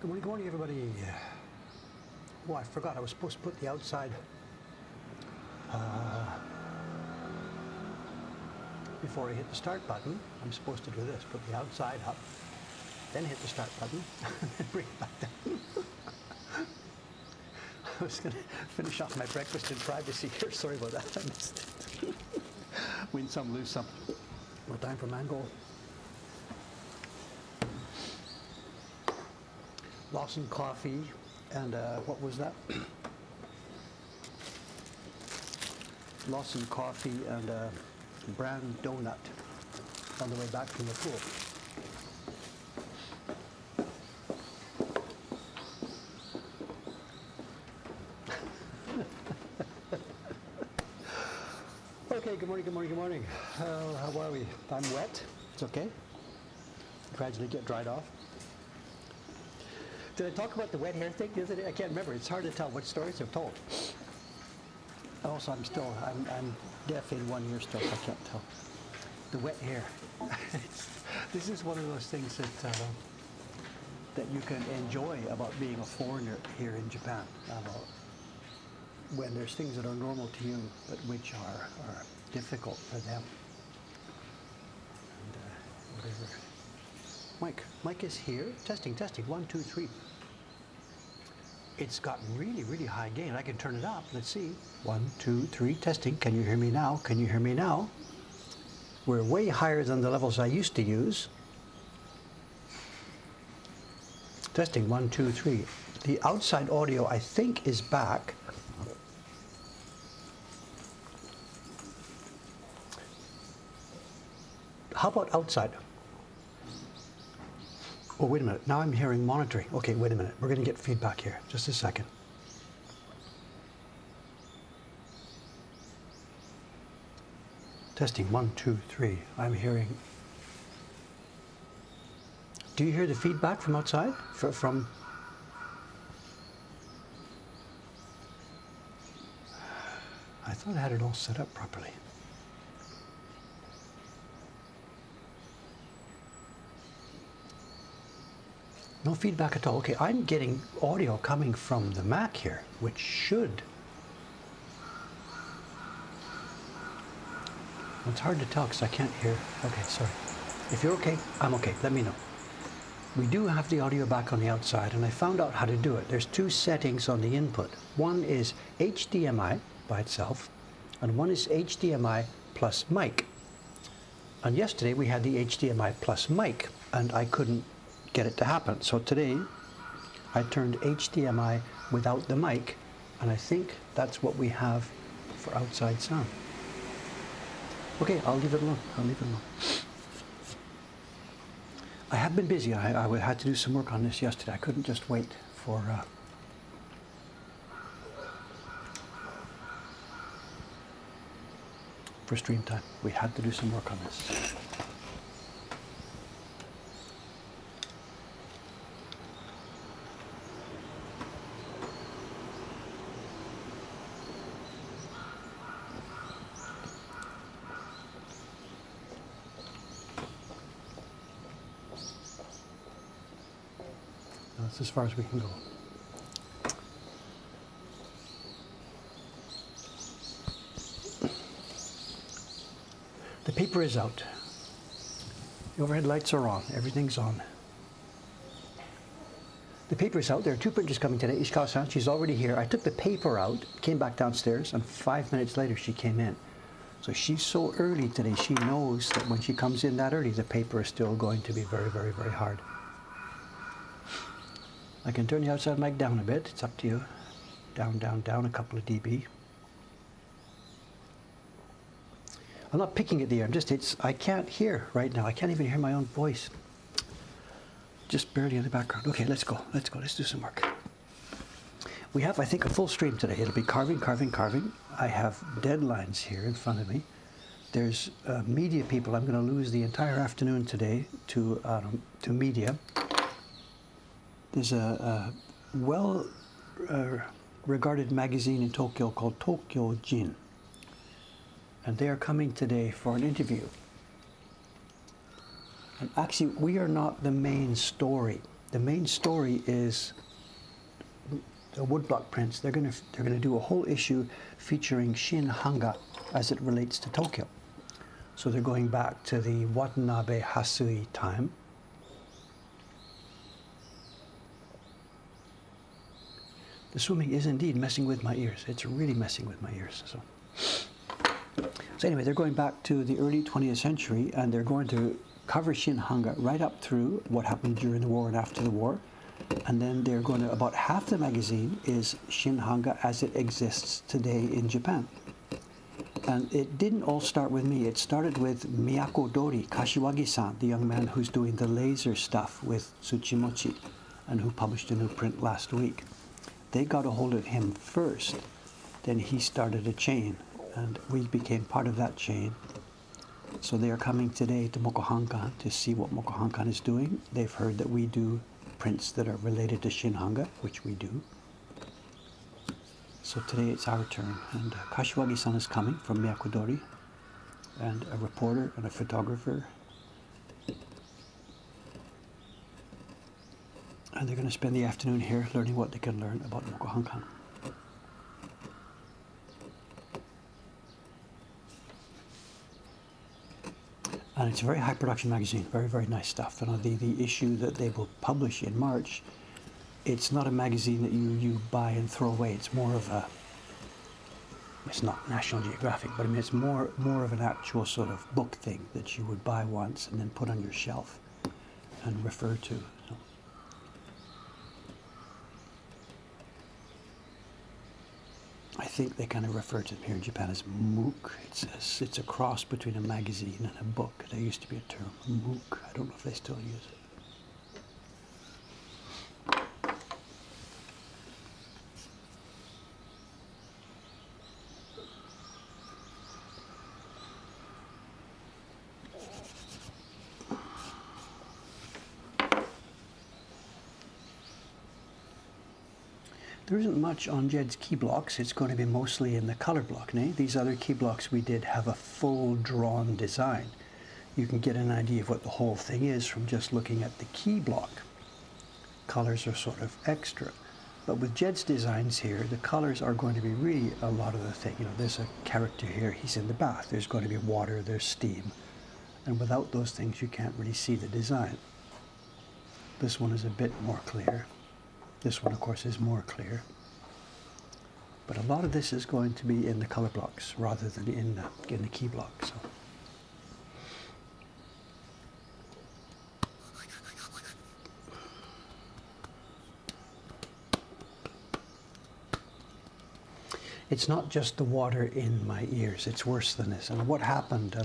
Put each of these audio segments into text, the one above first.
Good morning, everybody. Oh, I forgot I was supposed to put the outside before I hit the start button. I'm supposed to do this, put the outside up, then hit the start button, and then bring it back down. I was going to finish off my breakfast in privacy here. Sorry about that. I missed it. Win some, lose some. No time for mango. Lawson coffee and what was that? Lawson coffee and bran donut on the way back from the pool. Okay, good morning. How are we? I'm wet. It's okay. Gradually get dried off. Did I talk about the wet hair thing the other day? I can't remember. It's hard to tell what stories I've told. Also, I'm deaf in one ear still, so I can't tell. The wet hair. This is one of those things that you can enjoy about being a foreigner here in Japan. When there's things that are normal to you, but which are difficult for them. And whatever. Mike is here. Testing. 1, 2, 3. It's gotten really high gain. I can turn it up. Let's see. 1, 2, 3. Testing. Can you hear me now? We're way higher than the levels I used to use. Testing. 1, 2, 3. The outside audio, I think, is back. How about outside? Oh, wait a minute. Now I'm hearing monitoring. Okay, wait a minute. We're going to get feedback here. Just a second. Testing. 1, 2, 3. I'm hearing. Do you hear the feedback from outside? From. I thought I had it all set up properly. No feedback at all. Okay, I'm getting audio coming from the Mac here, which should. It's hard to tell because I can't hear. Okay, sorry. If you're okay, I'm okay. Let me know. We do have the audio back on the outside, and I found out how to do it. There's two settings on the input. One is HDMI by itself, and one is HDMI plus mic. And yesterday we had the HDMI plus mic, and I couldn't get it to happen. So today I turned HDMI without the mic, and I think that's what we have for outside sound. Okay, I'll leave it alone. I have been busy. I had to do some work on this yesterday. I couldn't just wait for stream time. We had to do some work on this. That's as far as we can go. The paper is out. The overhead lights are on. Everything's on. The paper is out. There are 2 printers coming today. Ishikawa-san, she's already here. I took the paper out, came back downstairs, and 5 minutes later she came in. So she's so early today, she knows that when she comes in that early, the paper is still going to be very hard. I can turn the outside mic down a bit. It's up to you. Down a couple of dB. I'm not picking at the air. I can't hear right now. I can't even hear my own voice. Just barely in the background. Okay, let's go. Let's do some work. We have, I think, a full stream today. It'll be carving. I have deadlines here in front of me. There's media people. I'm going to lose the entire afternoon today to media. There's a well-regarded magazine in Tokyo called Tokyo Jin. And they are coming today for an interview. And actually, we are not the main story. The main story is the woodblock prints. They're gonna do a whole issue featuring Shin Hanga as it relates to Tokyo. So they're going back to the Watanabe Hasui time. The swimming is indeed messing with my ears. It's really messing with my ears. So anyway, they're going back to the early 20th century, and they're going to cover Shin Hanga right up through what happened during the war and after the war. And then they're going to, about half the magazine is Shin Hanga as it exists today in Japan. And it didn't all start with me. It started with Miyako Dori Kashiwagi-san, the young man who's doing the laser stuff with Tsuchimochi and who published a new print last week. They got a hold of him first, then he started a chain, and we became part of that chain. So they are coming today to Mokuhankan to see what Mokuhankan is doing. They've heard that we do prints that are related to Shin Hanga, which we do. So today it's our turn, and Kashiwagi-san is coming from Miyako-dori, and a reporter and a photographer. And they're going to spend the afternoon here learning what they can learn about Mokuhankan. And it's a very high production magazine, very, very nice stuff. And the issue that they will publish in March, it's not a magazine that you buy and throw away. It's more of a, it's not National Geographic, but I mean it's more of an actual sort of book thing that you would buy once and then put on your shelf and refer to. So. I think they kind of refer to them here in Japan as MOOC. It's a cross between a magazine and a book. There used to be a term, MOOC. I don't know if they still use it. There isn't much on Jed's key blocks. It's going to be mostly in the color block. These other key blocks we did have a full drawn design. You can get an idea of what the whole thing is from just looking at the key block. Colors are sort of extra. But with Jed's designs here, the colors are going to be really a lot of the thing. You know, there's a character here, he's in the bath. There's going to be water, there's steam. And without those things, you can't really see the design. This one is a bit more clear. This one, of course, is more clear. But a lot of this is going to be in the color blocks rather than in the key block. So. It's not just the water in my ears, it's worse than this. And what happened,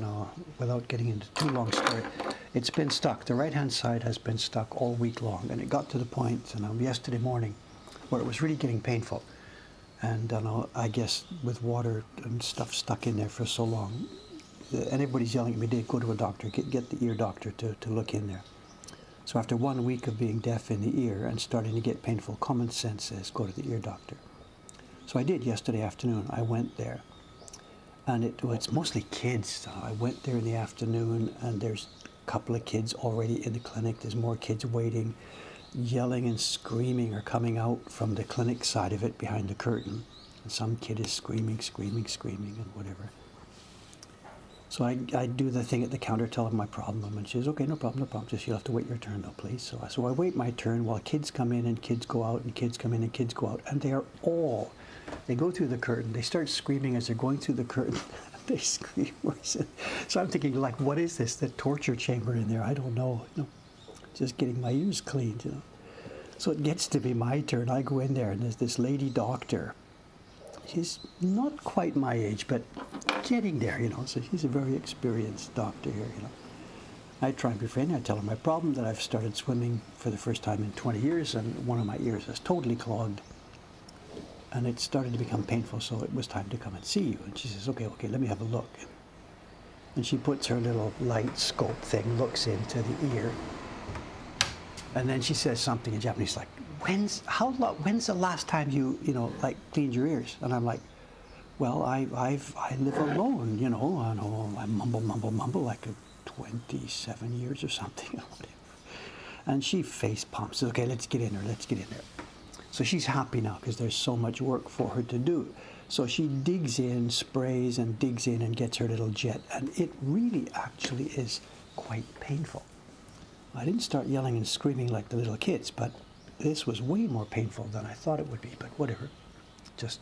without getting into too long story, it's been stuck. The right-hand side has been stuck all week long, and it got to the point, yesterday morning, where it was really getting painful. And I guess with water and stuff stuck in there for so long, anybody's yelling at me, Dave, go to a doctor, get the ear doctor to look in there. So after 1 week of being deaf in the ear and starting to get painful, common sense says, go to the ear doctor. So I did yesterday afternoon. I went there, and it's mostly kids. I went there in the afternoon, and there's a couple of kids already in the clinic. There's more kids waiting. Yelling and screaming are coming out from the clinic side of it behind the curtain. And some kid is screaming and whatever. So I do the thing at the counter, tell them my problem, and she says, okay, no problem, just you'll have to wait your turn though, please. So I wait my turn while kids come in and kids go out, and kids come in and kids go out, and they go through the curtain, they start screaming as they're going through the curtain, they scream worse. So I'm thinking, like, what is this, the torture chamber in there? I don't know, just getting my ears cleaned, So it gets to be my turn. I go in there, and there's this lady doctor. She's not quite my age, but getting there, so she's a very experienced doctor here, I try and be friendly. I tell her my problem, that I've started swimming for the first time in 20 years, and one of my ears is totally clogged. And it started to become painful, so it was time to come and see you. And she says, okay, let me have a look. And she puts her little light scope thing, looks into the ear. And then she says something in Japanese like, when's the last time you cleaned your ears? And I'm like, well, I live alone, I mumble like 27 years or something. And she face palms, says, okay, let's get in there, let's get in there. So she's happy now because there's so much work for her to do. So she digs in, sprays and digs in and gets her little jet. And it really actually is quite painful. I didn't start yelling and screaming like the little kids, but this was way more painful than I thought it would be. But whatever, just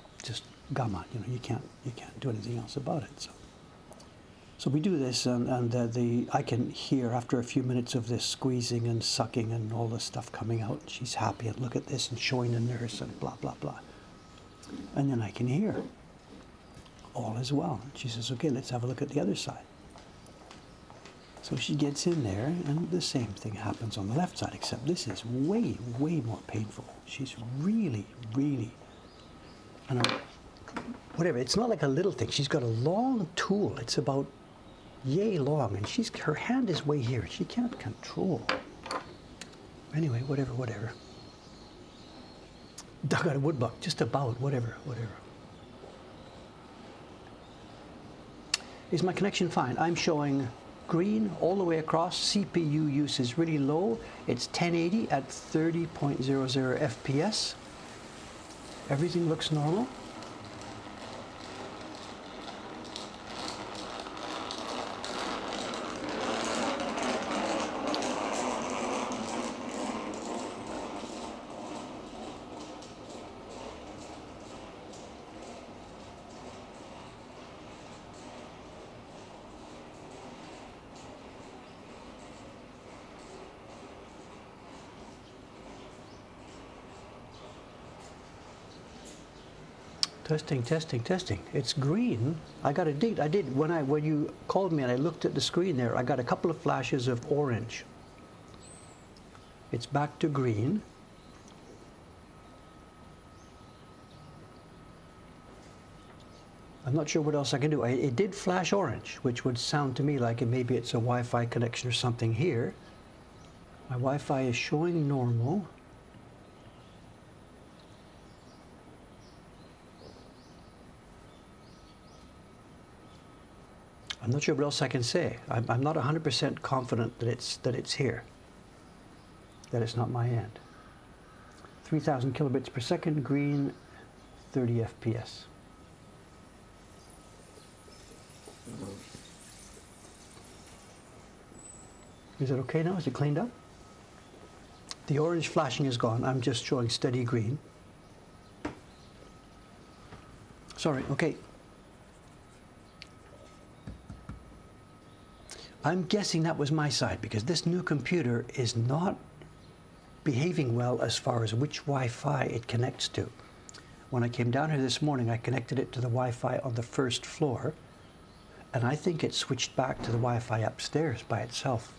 gamma. You know, you can't do anything else about it. So we do this, and I can hear after a few minutes of this squeezing and sucking and all this stuff coming out. She's happy and look at this and showing the nurse and blah blah blah. And then I can hear all is well. She says, okay, let's have a look at the other side. So she gets in there, and the same thing happens on the left side, except this is way, way more painful. She's really, really, and whatever, it's not like a little thing. She's got a long tool. It's about yay long, and her hand is way here. She can't control. Anyway, whatever. Dug out a wood block, just about, whatever. Is my connection fine? I'm showing green all the way across. CPU use is really low. It's 1080 at 30.00 FPS. Everything looks normal. Testing. It's green. I did when you called me and I looked at the screen there, I got a couple of flashes of orange. It's back to green. I'm not sure what else I can do. It did flash orange, which would sound to me like maybe it's a Wi-Fi connection or something here. My Wi-Fi is showing normal. I'm not sure what else I can say. I'm not 100% confident that it's here, that it's not my end. 3,000 kilobits per second, green, 30 FPS. Is it okay now? Is it cleaned up? The orange flashing is gone. I'm just showing steady green. Sorry, okay. I'm guessing that was my side because this new computer is not behaving well as far as which Wi-Fi it connects to. When I came down here this morning, I connected it to the Wi-Fi on the first floor, and I think it switched back to the Wi-Fi upstairs by itself.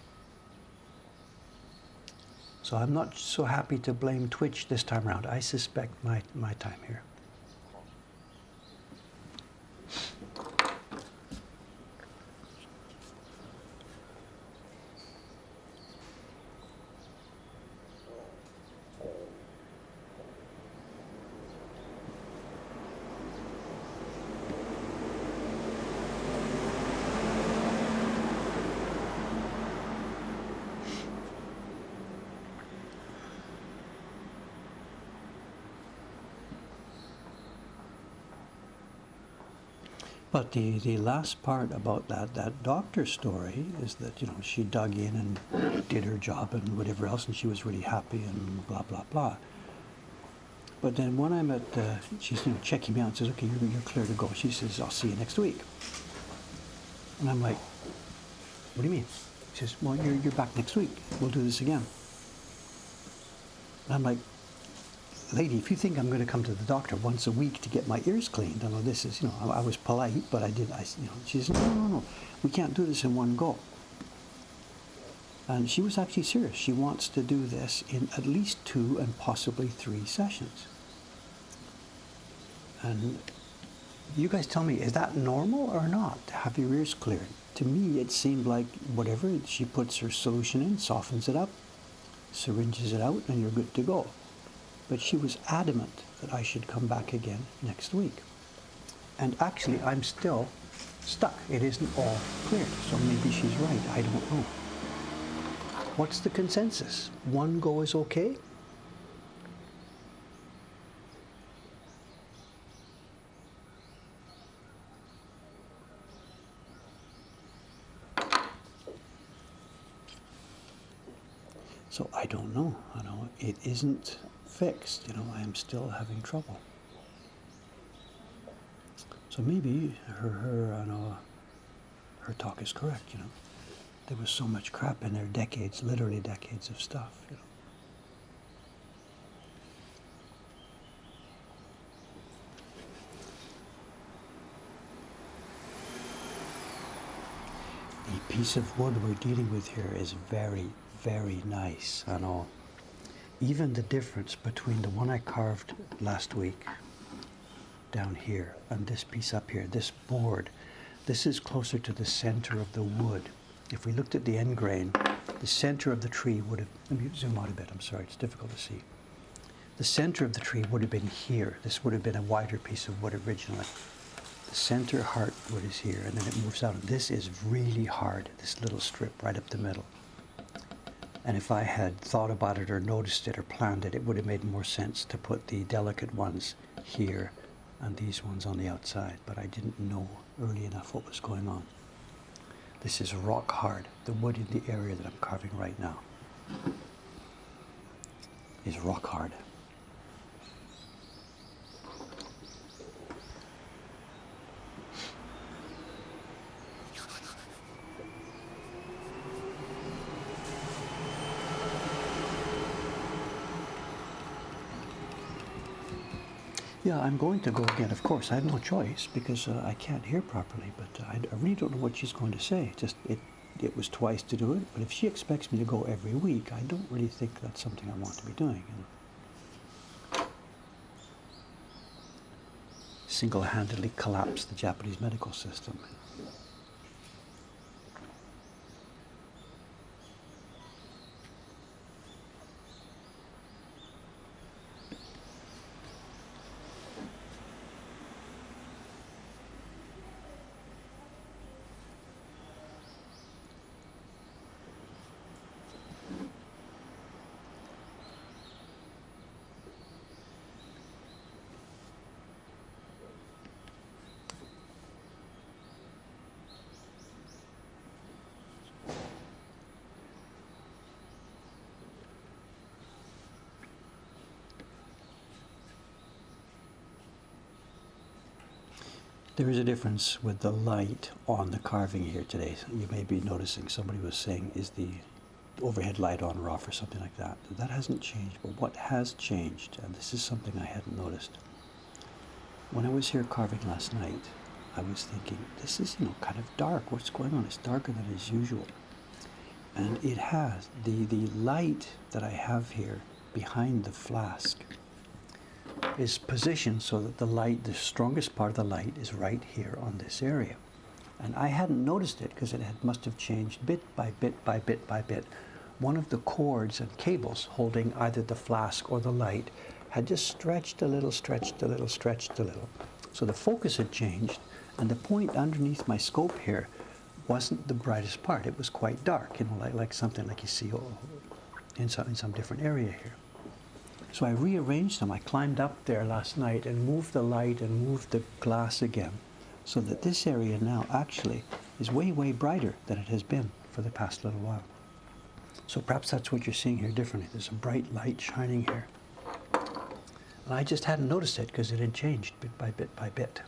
So I'm not so happy to blame Twitch this time around. I suspect my time here. But the last part about that doctor story is that, you know, she dug in and did her job and whatever else, and she was really happy and blah, blah, blah. But then when I'm at, she's checking me out and says, okay, you're clear to go. She says, I'll see you next week. And I'm like, what do you mean? She says, well, you're back next week. We'll do this again. And I'm like, lady, if you think I'm going to come to the doctor once a week to get my ears cleaned, I know this is, I was polite, but she says, no, we can't do this in one go. And she was actually serious. She wants to do this in at least 2 and possibly 3 sessions. And you guys tell me, is that normal or not to have your ears cleared? To me, it seemed like whatever, she puts her solution in, softens it up, syringes it out, and you're good to go. But she was adamant that I should come back again next week. And actually, I'm still stuck. It isn't all clear. So maybe she's right. I don't know. What's the consensus? One go is okay? So I don't know. I know it isn't fixed. I am still having trouble. So maybe her talk is correct. There was so much crap in there, decades, literally decades of stuff. The piece of wood we're dealing with here is very, very nice. I know. Even the difference between the one I carved last week down here and this piece up here, this board, this is closer to the center of the wood. If we looked at the end grain, the center of the tree would have, let me zoom out a bit, I'm sorry, it's difficult to see. The center of the tree would have been here. This would have been a wider piece of wood originally. The center heartwood is here, and then it moves out. This is really hard, this little strip right up the middle. And if I had thought about it or noticed it or planned it, it would have made more sense to put the delicate ones here and these ones on the outside. But I didn't know early enough what was going on. This is rock hard. The wood in the area that I'm carving right now is rock hard. Yeah, I'm going to go again. Of course, I have no choice because I can't hear properly, but I really don't know what she's going to say. Just it was twice to do it, but if she expects me to go every week, I don't really think that's something I want to be doing. Single-handedly collapse the Japanese medical system. There is a difference with the light on the carving here today. You may be noticing somebody was saying, is the overhead light on or off or something like that. That hasn't changed, but what has changed, and this is something I hadn't noticed. When I was here carving last night, I was thinking, this is, kind of dark. What's going on? It's darker than is usual. And it has. The light that I have here behind the flask is positioned so that the strongest part of the light is right here on this area. And I hadn't noticed it because must have changed bit by bit by bit by bit. One of the cords and cables holding either the flask or the light had just stretched a little, stretched a little, stretched a little. So the focus had changed, and the point underneath my scope here wasn't the brightest part. It was quite dark, like something like you see in some different area here. So I rearranged them. I climbed up there last night and moved the light and moved the glass again, so that this area now actually is way, way brighter than it has been for the past little while. So perhaps that's what you're seeing here differently. There's a bright light shining here. And I just hadn't noticed it because it had changed bit by bit by bit.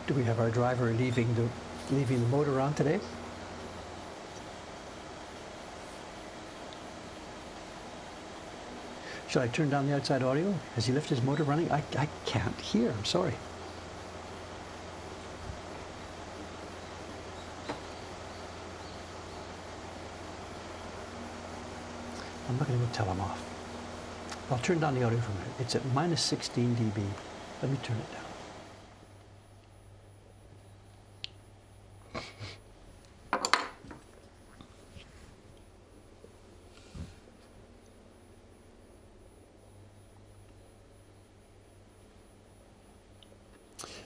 Do we have our driver leaving the motor on today? Should I turn down the outside audio? Has he left his motor running? I can't hear. I'm sorry. I'm not going to go tell him off. I'll turn down the audio for a minute. It's at minus 16 dB. Let me turn it down.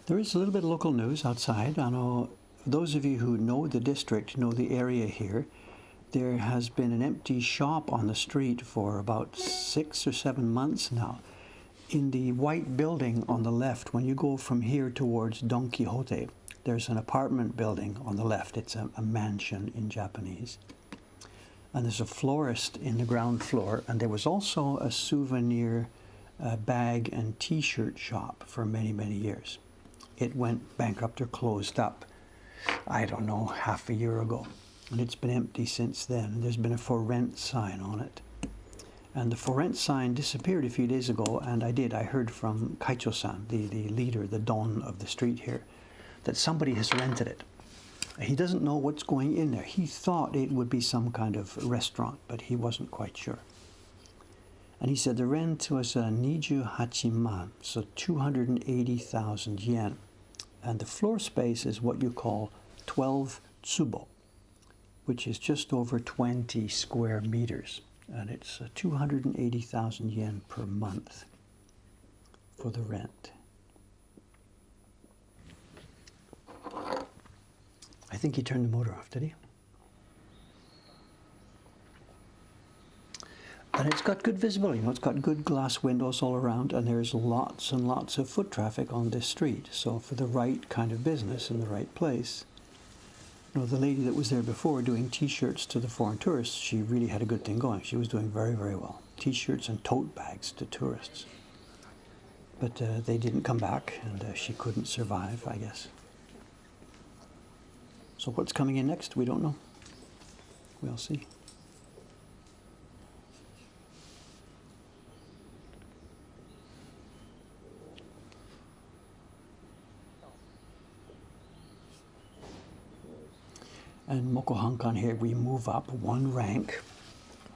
There is a little bit of local news outside. I know those of you who know the district, know the area here. There has been an empty shop on the street for about 6 or 7 months now. In the white building on the left, when you go from here towards Don Quixote, there's an apartment building on the left. It's a mansion in Japanese. And there's a florist in the ground floor. And there was also a souvenir bag and t-shirt shop for many, many years. It went bankrupt or closed up, I don't know, half a year ago. And it's been empty since then. There's been a for rent sign on it. And the for rent sign disappeared a few days ago, and I heard from Kaicho-san, the leader, the don of the street here, that somebody has rented it. He doesn't know what's going in there. He thought it would be some kind of restaurant, but he wasn't quite sure. And he said the rent was 28 man, so 280,000 yen. And the floor space is what you call 12 tsubo, which is just over 20 square meters. And it's 280,000 yen per month for the rent. I think he turned the motor off, did he? And it's got good visibility, it's got good glass windows all around, and there's lots and lots of foot traffic on this street. So for the right kind of business in the right place, the lady that was there before doing t-shirts to the foreign tourists, she really had a good thing going. She was doing very, very well. T-shirts and tote bags to tourists. But they didn't come back, and she couldn't survive, I guess. So what's coming in next, we don't know. We'll see. And Mokuhankan here, we move up one rank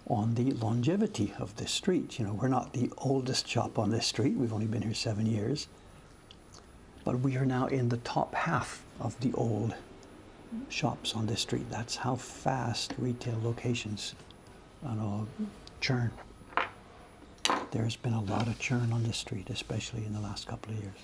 on the longevity of this street. We're not the oldest shop on this street. We've only been here 7 years. But we are now in the top half of the old shops on this street. That's how fast retail locations churn. There's been a lot of churn on this street, especially in the last couple of years.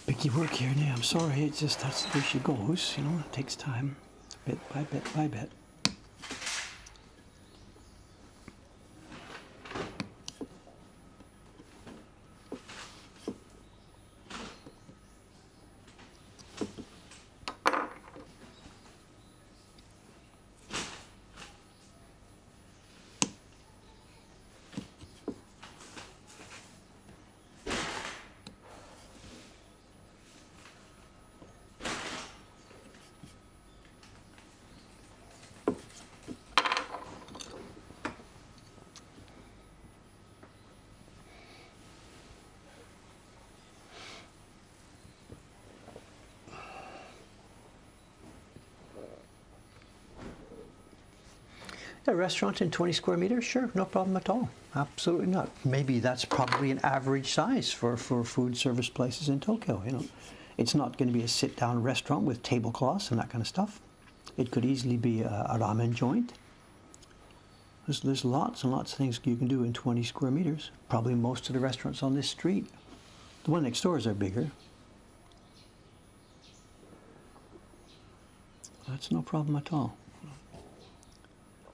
Picky work here now. I'm sorry, it's just that's the way she goes. It takes time, bit by bit by bit. A restaurant in 20 square meters? Sure, no problem at all. Absolutely not. Maybe that's probably an average size for food service places in Tokyo. It's not going to be a sit-down restaurant with tablecloths and that kind of stuff. It could easily be a ramen joint. There's lots and lots of things you can do in 20 square meters. Probably most of the restaurants on this street. The one next doors are bigger. That's no problem at all.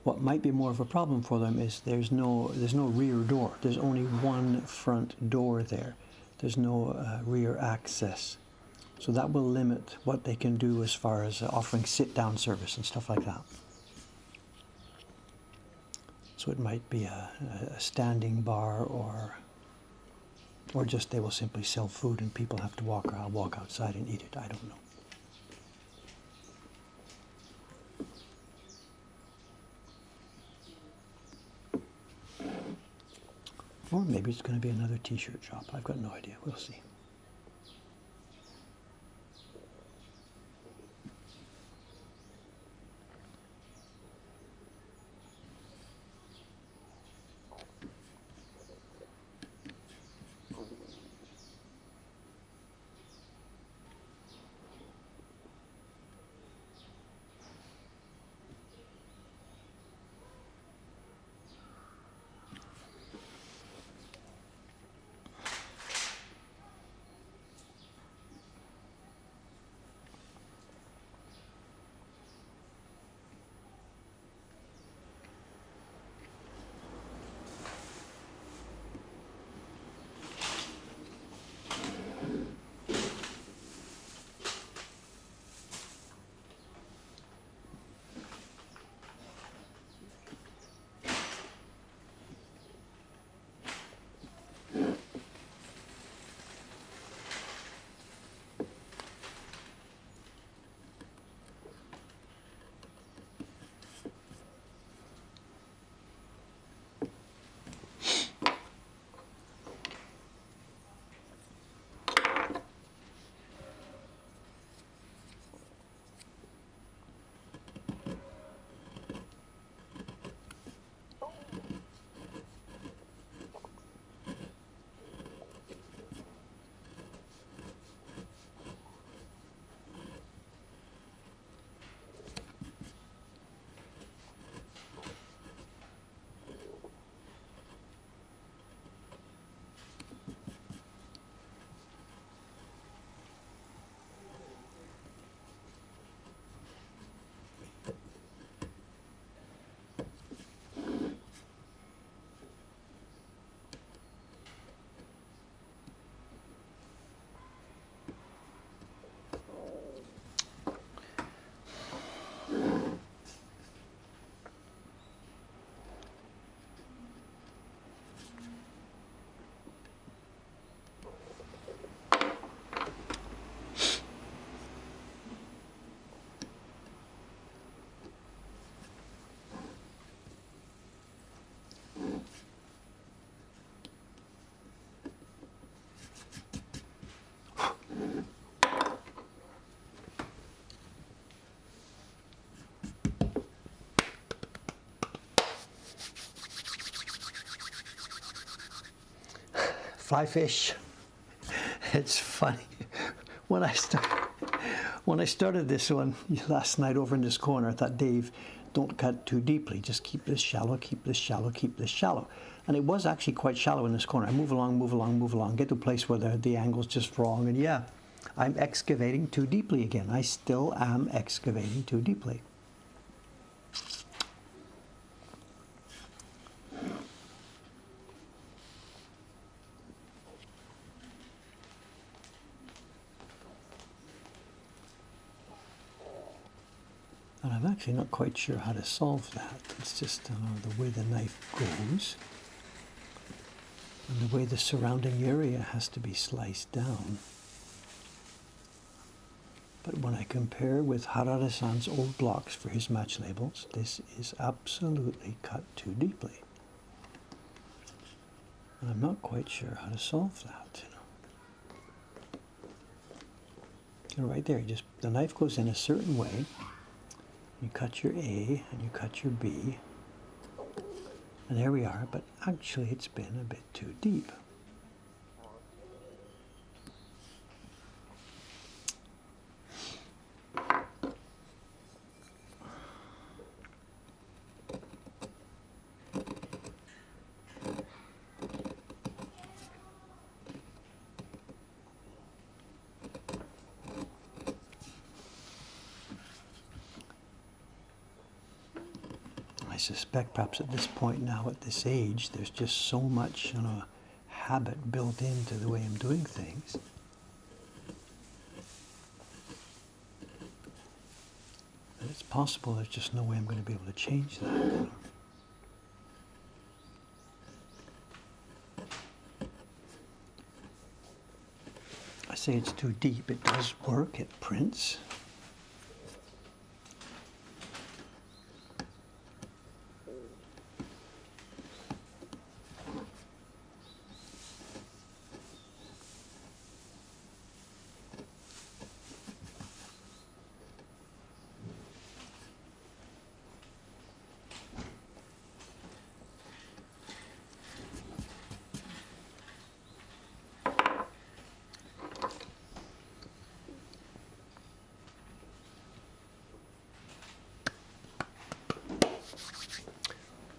What might be more of a problem for them is there's no rear door. There's only one front door there. There's no rear access. So that will limit what they can do as far as offering sit-down service and stuff like that. So it might be a standing bar, or just they will simply sell food and people have to walk outside and eat it. I don't know. Or maybe it's going to be another t-shirt shop. I've got no idea. We'll see. Fly fish. It's funny. When I started this one last night over in this corner, I thought, Dave, don't cut too deeply. Just keep this shallow, keep this shallow, keep this shallow. And it was actually quite shallow in this corner. I move along, get to a place where the angle's just wrong. And yeah, I'm excavating too deeply again. I still am excavating too deeply. And I'm actually not quite sure how to solve that. It's just the way the knife goes and the way the surrounding area has to be sliced down. But when I compare with Harada-san's old blocks for his match labels, this is absolutely cut too deeply. And I'm not quite sure how to solve that. Right there, the knife goes in a certain way. You cut your A and you cut your B, and there we are, but actually it's been a bit too deep. suspect perhaps at this point now, at this age, there's just so much, habit built into the way I'm doing things. That it's possible there's just no way I'm going to be able to change that. I say it's too deep. It does work. It prints.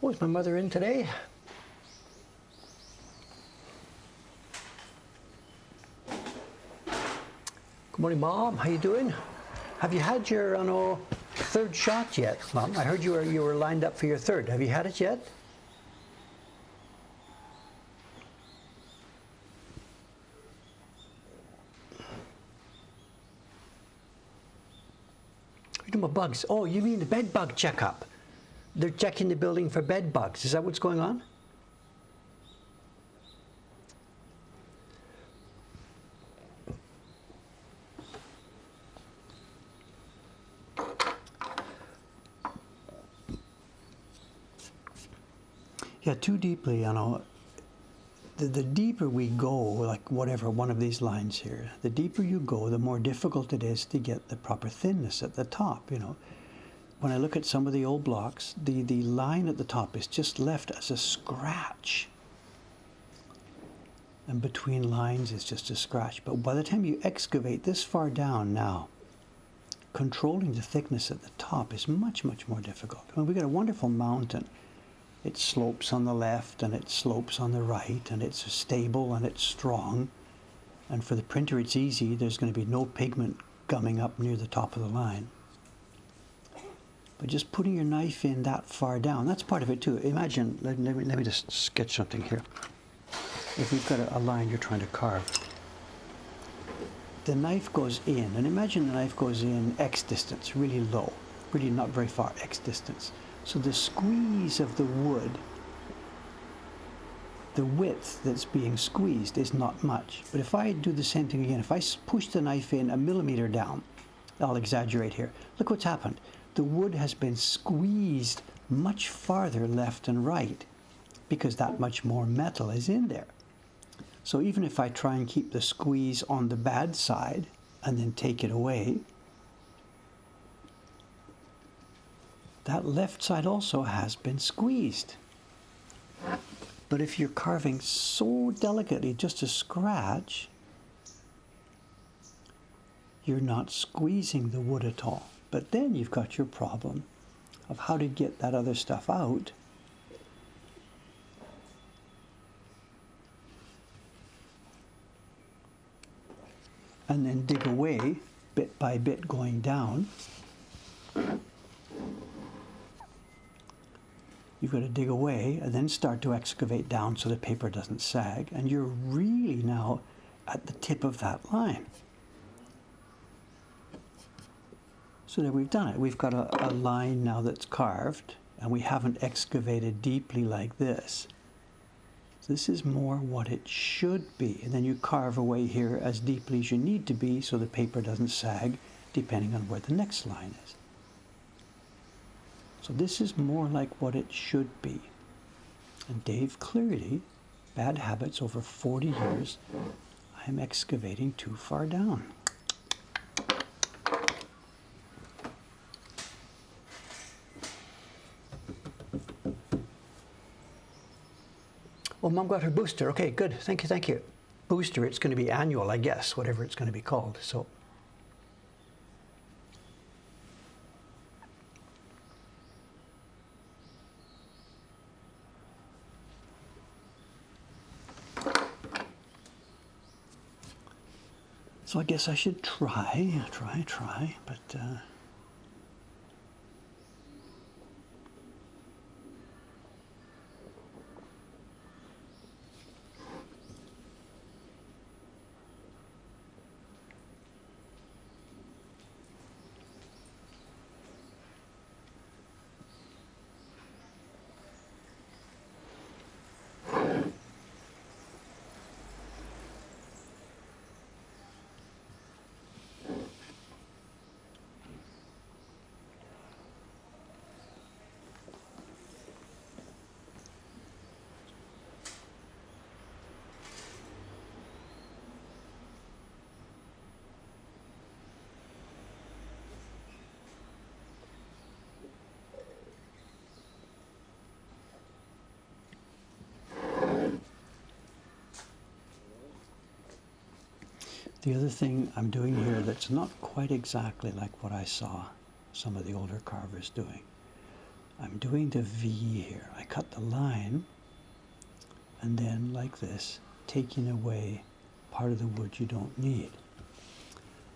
Oh, is my mother in today? Good morning, Mom. How you doing? Have you had your third shot yet, Mom? I heard you were lined up for your third. Have you had it yet? You're talking about bugs. Oh, you mean the bed bug checkup? They're checking the building for bed bugs. Is that what's going on? Yeah, too deeply, the deeper we go, like whatever, one of these lines here, the deeper you go, the more difficult it is to get the proper thinness at the top, When I look at some of the old blocks, the line at the top is just left as a scratch. And between lines is just a scratch. But by the time you excavate this far down now, controlling the thickness at the top is much, much more difficult. I mean, we've got a wonderful mountain. It slopes on the left and it slopes on the right, and it's stable and it's strong. And for the printer it's easy. There's going to be no pigment gumming up near the top of the line. But just putting your knife in that far down, that's part of it too. Imagine, let me just sketch something here. If you've got a line you're trying to carve, the knife goes in, and imagine the knife goes in X distance, really low, really not very far, X distance. So the squeeze of the wood, the width that's being squeezed is not much. But if I do the same thing again, if I push the knife in a millimeter down, I'll exaggerate here. Look what's happened. The wood has been squeezed much farther left and right because that much more metal is in there. So even if I try and keep the squeeze on the bad side and then take it away, that left side also has been squeezed. But if you're carving so delicately, just a scratch, you're not squeezing the wood at all. But then you've got your problem of how to get that other stuff out. And then dig away, bit by bit going down. You've got to dig away and then start to excavate down so the paper doesn't sag. And you're really now at the tip of that line. So there we've done it. We've got a line now that's carved, and we haven't excavated deeply like this. So this is more what it should be. And then you carve away here as deeply as you need to be so the paper doesn't sag, depending on where the next line is. So this is more like what it should be. And Dave, clearly, bad habits over 40 years, I'm excavating too far down. Oh, Mom got her booster. Okay, good. Thank you, thank you. Booster, it's going to be annual, I guess, whatever it's going to be called. So I guess I should try, but The other thing I'm doing here that's not quite exactly like what I saw some of the older carvers doing. I'm doing the V here. I cut the line and then like this, taking away part of the wood you don't need.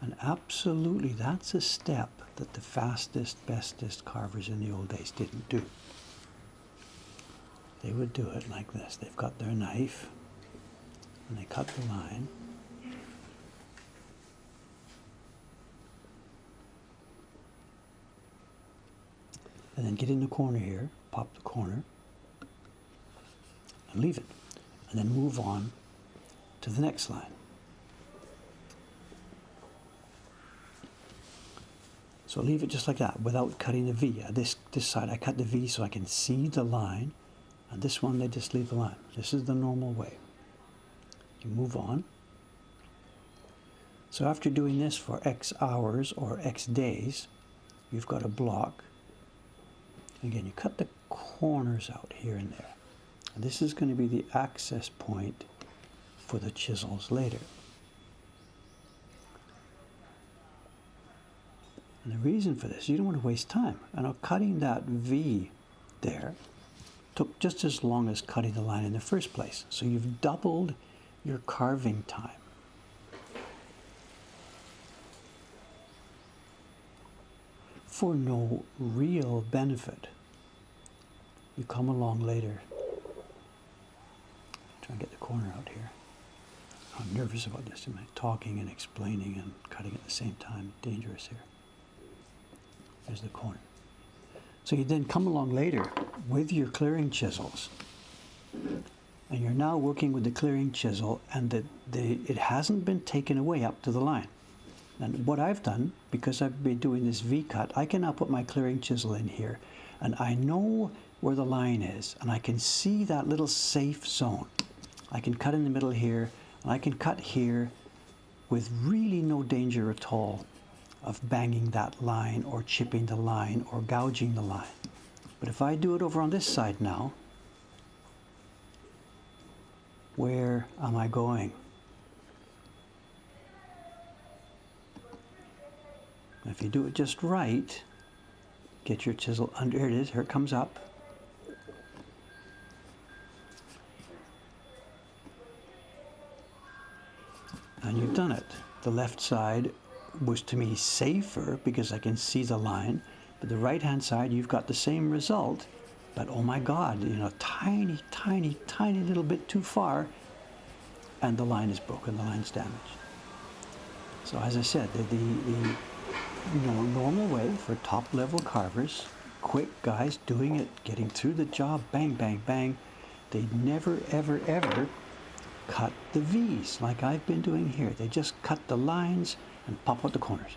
And absolutely that's a step that the fastest, bestest carvers in the old days didn't do. They would do it like this. They've got their knife and they cut the line. And then get in the corner here, pop the corner, and leave it. And then move on to the next line. So leave it just like that, without cutting the V. This side, I cut the V so I can see the line, and this one, they just leave the line. This is the normal way. You move on. So after doing this for X hours or X days, you've got a block. Again, you cut the corners out here and there. And this is going to be the access point for the chisels later. And the reason for this, you don't want to waste time. And cutting that V there took just as long as cutting the line in the first place. So you've doubled your carving time. For no real benefit. You come along later. Try and get the corner out here. I'm nervous about this. Am I talking and explaining and cutting at the same time? Dangerous here. There's the corner. So you then come along later with your clearing chisels, and you're now working with the clearing chisel, and it hasn't been taken away up to the line. And what I've done, because I've been doing this V-cut, I can now put my clearing chisel in here, and I know where the line is, and I can see that little safe zone. I can cut in the middle here, and I can cut here with really no danger at all of banging that line or chipping the line or gouging the line. But if I do it over on this side now, where am I going? If you do it just right, get your chisel under, here it is, here it comes up. And you've done it. The left side was to me safer because I can see the line, but the right hand side you've got the same result, but oh my God, you know, tiny, tiny, tiny little bit too far, and the line is broken, the line's damaged. So as I said, the normal way for top level carvers, quick guys doing it, getting through the job, bang, bang, bang, they never, ever, ever cut the V's like I've been doing here. They just cut the lines and pop out the corners.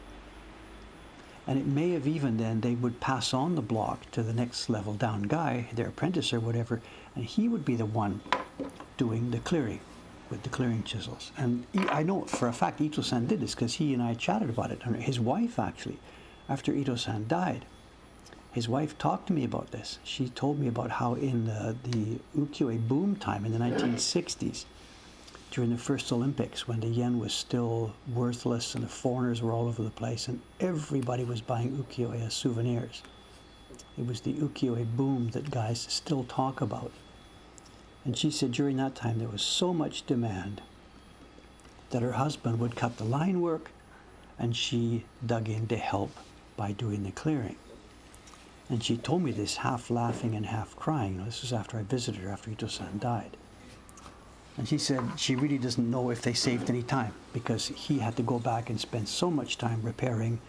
And it may have even then, they would pass on the block to the next level down guy, their apprentice or whatever, and he would be the one doing the clearing with the clearing chisels. And I know for a fact Ito-san did this because he and I chatted about it. And his wife actually, after Ito-san died, his wife talked to me about this. She told me about how in the ukiyo-e boom time in the 1960s, during the first Olympics, when the yen was still worthless and the foreigners were all over the place and everybody was buying ukiyo-e as souvenirs. It was the ukiyo-e boom that guys still talk about. And she said during that time there was so much demand that her husband would cut the line work and she dug in to help by doing the clearing. And she told me this half laughing and half crying. This was after I visited her after Ito-san died. And she said she really doesn't know if they saved any time because he had to go back and spend so much time repairing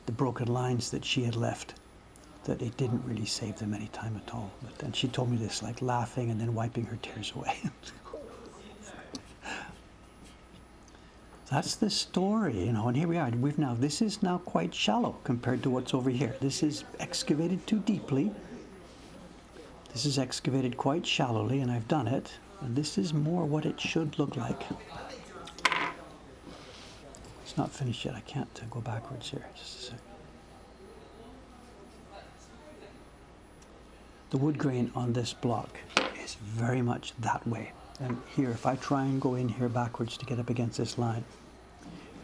the broken lines that she had left that it didn't really save them any time at all. But then she told me this, like laughing and then wiping her tears away. That's the story, you know, and here we are. This is now quite shallow compared to what's over here. This is excavated too deeply. This is excavated quite shallowly, and I've done it. And this is more what it should look like. It's not finished yet. I can't go backwards here. Just a sec. The wood grain on this block is very much that way. And here, if I try and go in here backwards to get up against this line,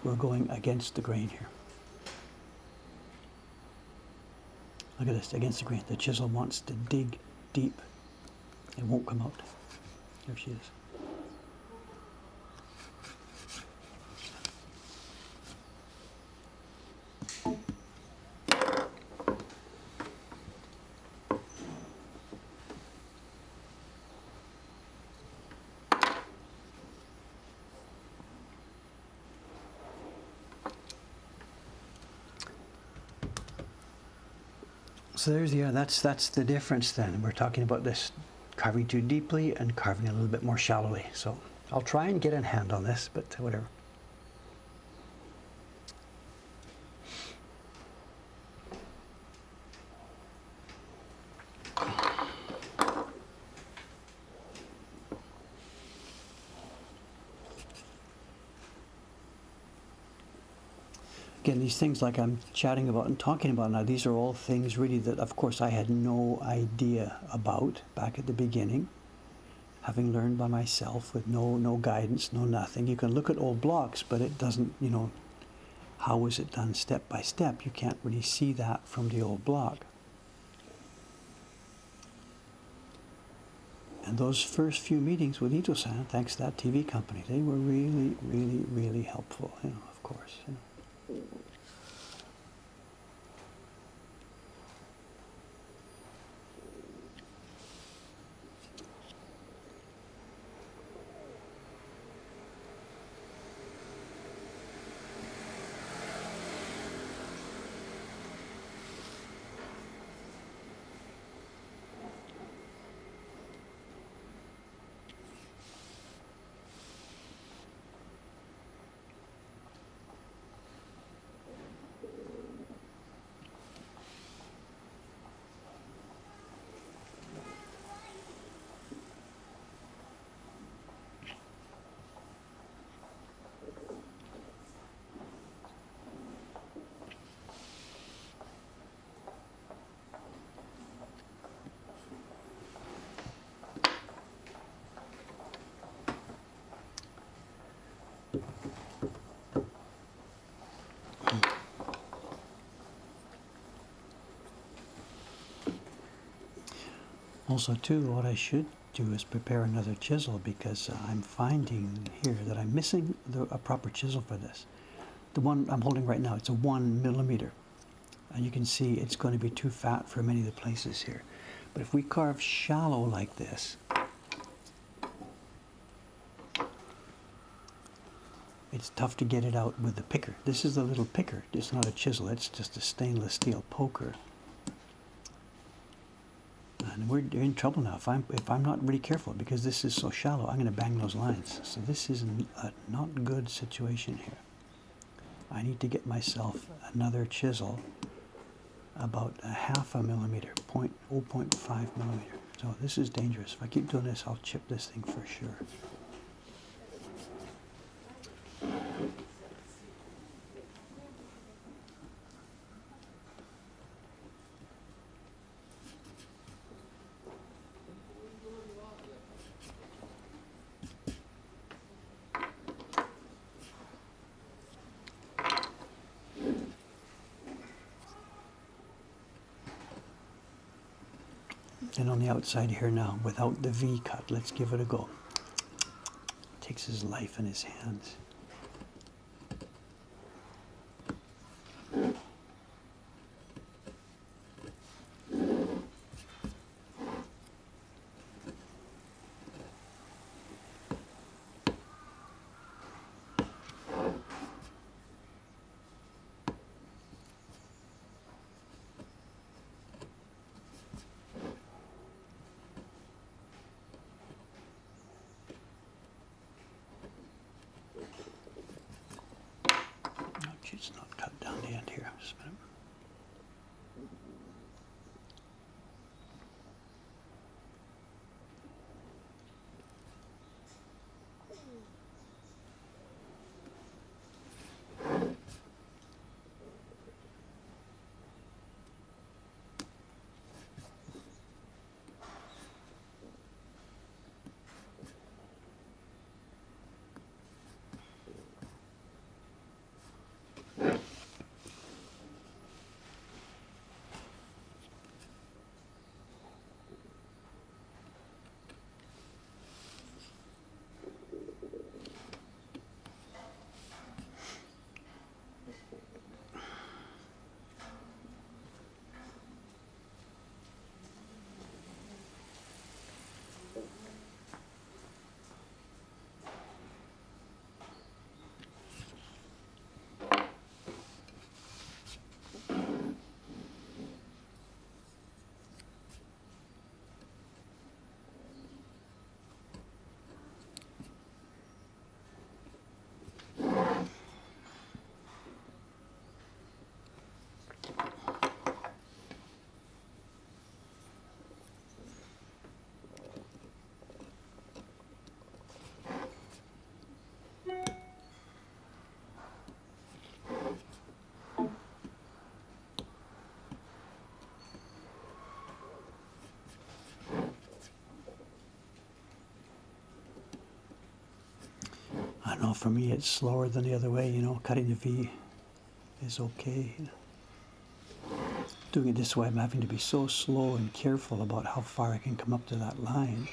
we're going against the grain here. Look at this, against the grain. The chisel wants to dig deep. It won't come out. There she is. So there's that's the difference then. We're talking about this carving too deeply and carving a little bit more shallowly. So I'll try and get a hand on this, but whatever. Again, these things like I'm chatting about and talking about now, these are all things really that, of course, I had no idea about back at the beginning, having learned by myself with no guidance, no nothing. You can look at old blocks, but it doesn't, how was it done step by step? You can't really see that from the old block. And those first few meetings with Ito-san, thanks to that TV company, they were really, really, really helpful, of course. Also, too, what I should do is prepare another chisel, because I'm finding here that I'm missing a proper chisel for this. The one I'm holding right now, it's a 1 millimeter. And you can see it's going to be too fat for many of the places here. But if we carve shallow like this, it's tough to get it out with the picker. This is a little picker. It's not a chisel. It's just a stainless steel poker. And we're in trouble now if I'm not really careful, because this is so shallow. I'm going to bang those lines. So this is a not good situation here. I need to get myself another chisel about a 0.5 millimeter, 0.5 millimeter. So this is dangerous. If I keep doing this, I'll chip this thing for sure. And on the outside here now, without the V cut, let's give it a go. Takes his life in his hands. It's not cut down the end here. Just a minute. No, for me it's slower than the other way, you know, cutting the V is okay. Doing it this way, I'm having to be so slow and careful about how far I can come up to that line.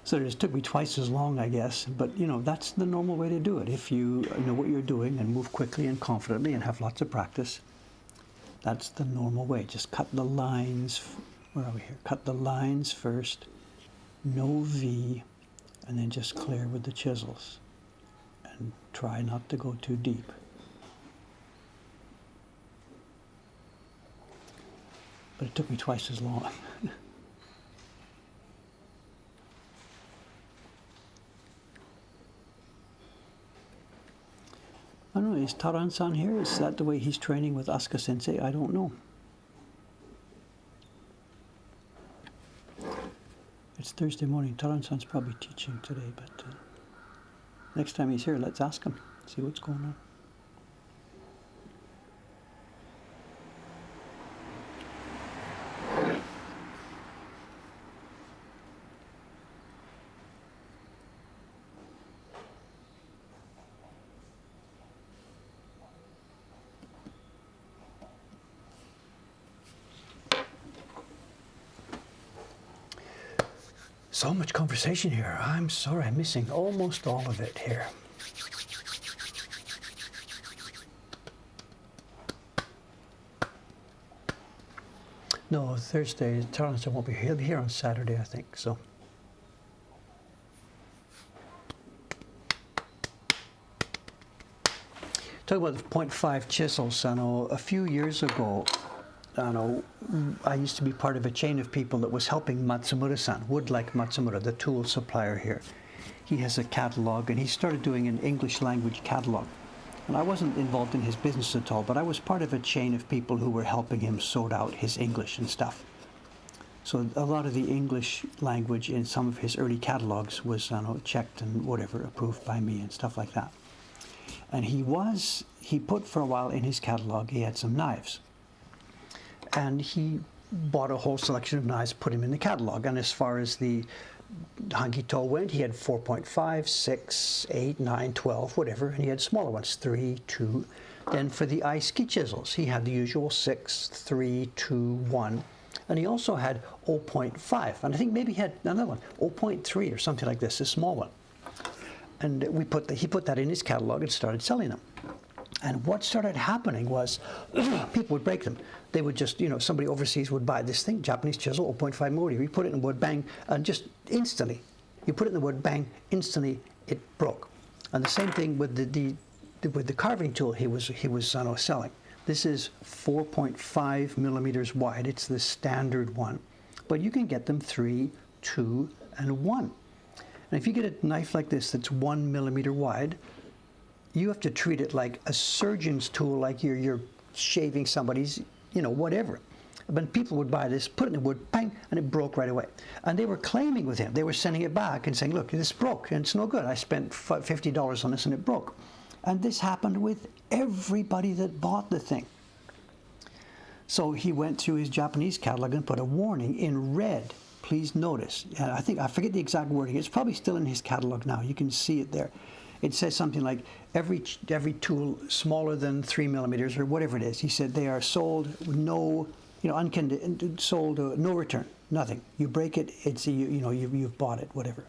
So it just took me twice as long, I guess. But, you know, that's the normal way to do it. If you know what you're doing and move quickly and confidently and have lots of practice, that's the normal way. Just cut the lines. Where are we here? Cut the lines first, no V, and then just clear with the chisels. And try not to go too deep. But it took me twice as long. I don't know, is Taran-san here? Is that the way he's training with Asuka Sensei? I don't know. It's Thursday morning. Taran-san's probably teaching today, but next time he's here, let's ask him, see what's going on. So much conversation here. I'm sorry, I'm missing almost all of it here. No, Thursday, Taran won't be here. He'll be here on Saturday, I think, so. Talk about the 0.5 chisels. I know a few years ago, I used to be part of a chain of people that was helping Matsumura-san, Wood Like Matsumura, the tool supplier here. He has a catalog, and he started doing an English language catalog. And I wasn't involved in his business at all, but I was part of a chain of people who were helping him sort out his English and stuff. So a lot of the English language in some of his early catalogs was checked and whatever, approved by me and stuff like that. And he put for a while in his catalog, he had some knives. And he bought a whole selection of knives, put them in the catalog. And as far as the Hangito went, he had 4.5, 6, 8, 9, 12, whatever. And he had smaller ones, 3, 2. Then for the ski chisels, he had the usual 6, 3, 2, 1. And he also had 0.5. And I think maybe he had another one, 0.3 or something like this, a small one. And he put that in his catalog and started selling them. And what started happening was people would break them. They would just, somebody overseas would buy this thing, Japanese chisel, 0.5 Mori. You put it in wood, bang, and just instantly, you put it in the wood, bang, instantly it broke. And the same thing with the carving tool he was selling. This is 4.5 millimeters wide. It's the standard one. But you can get them 3, 2, and 1. And if you get a knife like this that's 1 millimeter wide, you have to treat it like a surgeon's tool, like you're shaving somebody's, whatever. But people would buy this, put it in the wood, bang, and it broke right away. And they were claiming with him. They were sending it back and saying, look, this broke, and it's no good. I spent $50 on this, and it broke. And this happened with everybody that bought the thing. So he went through his Japanese catalog and put a warning in red. Please notice. I forget the exact wording. It's probably still in his catalog now. You can see it there. It says something like every tool smaller than 3 millimeters or whatever it is. He said they are sold no, sold no return, nothing. You break it, it's you've bought it, whatever.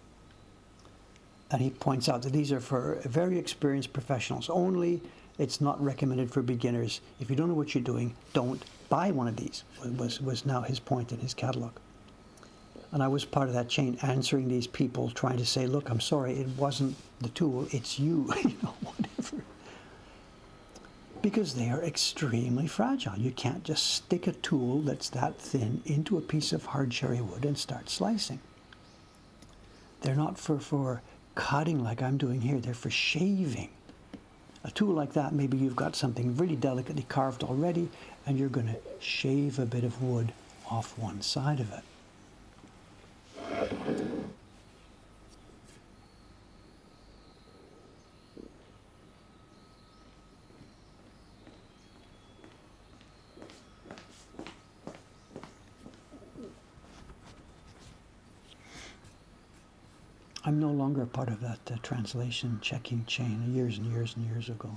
And he points out that these are for very experienced professionals only. It's not recommended for beginners. If you don't know what you're doing, don't buy one of these. Was now his point in his catalog. And I was part of that chain, answering these people, trying to say, look, I'm sorry, it wasn't the tool, it's you, whatever. Because they are extremely fragile. You can't just stick a tool that's that thin into a piece of hard cherry wood and start slicing. They're not for cutting like I'm doing here, they're for shaving. A tool like that, maybe you've got something really delicately carved already, and you're going to shave a bit of wood off one side of it. I'm no longer a part of that translation checking chain years and years and years ago.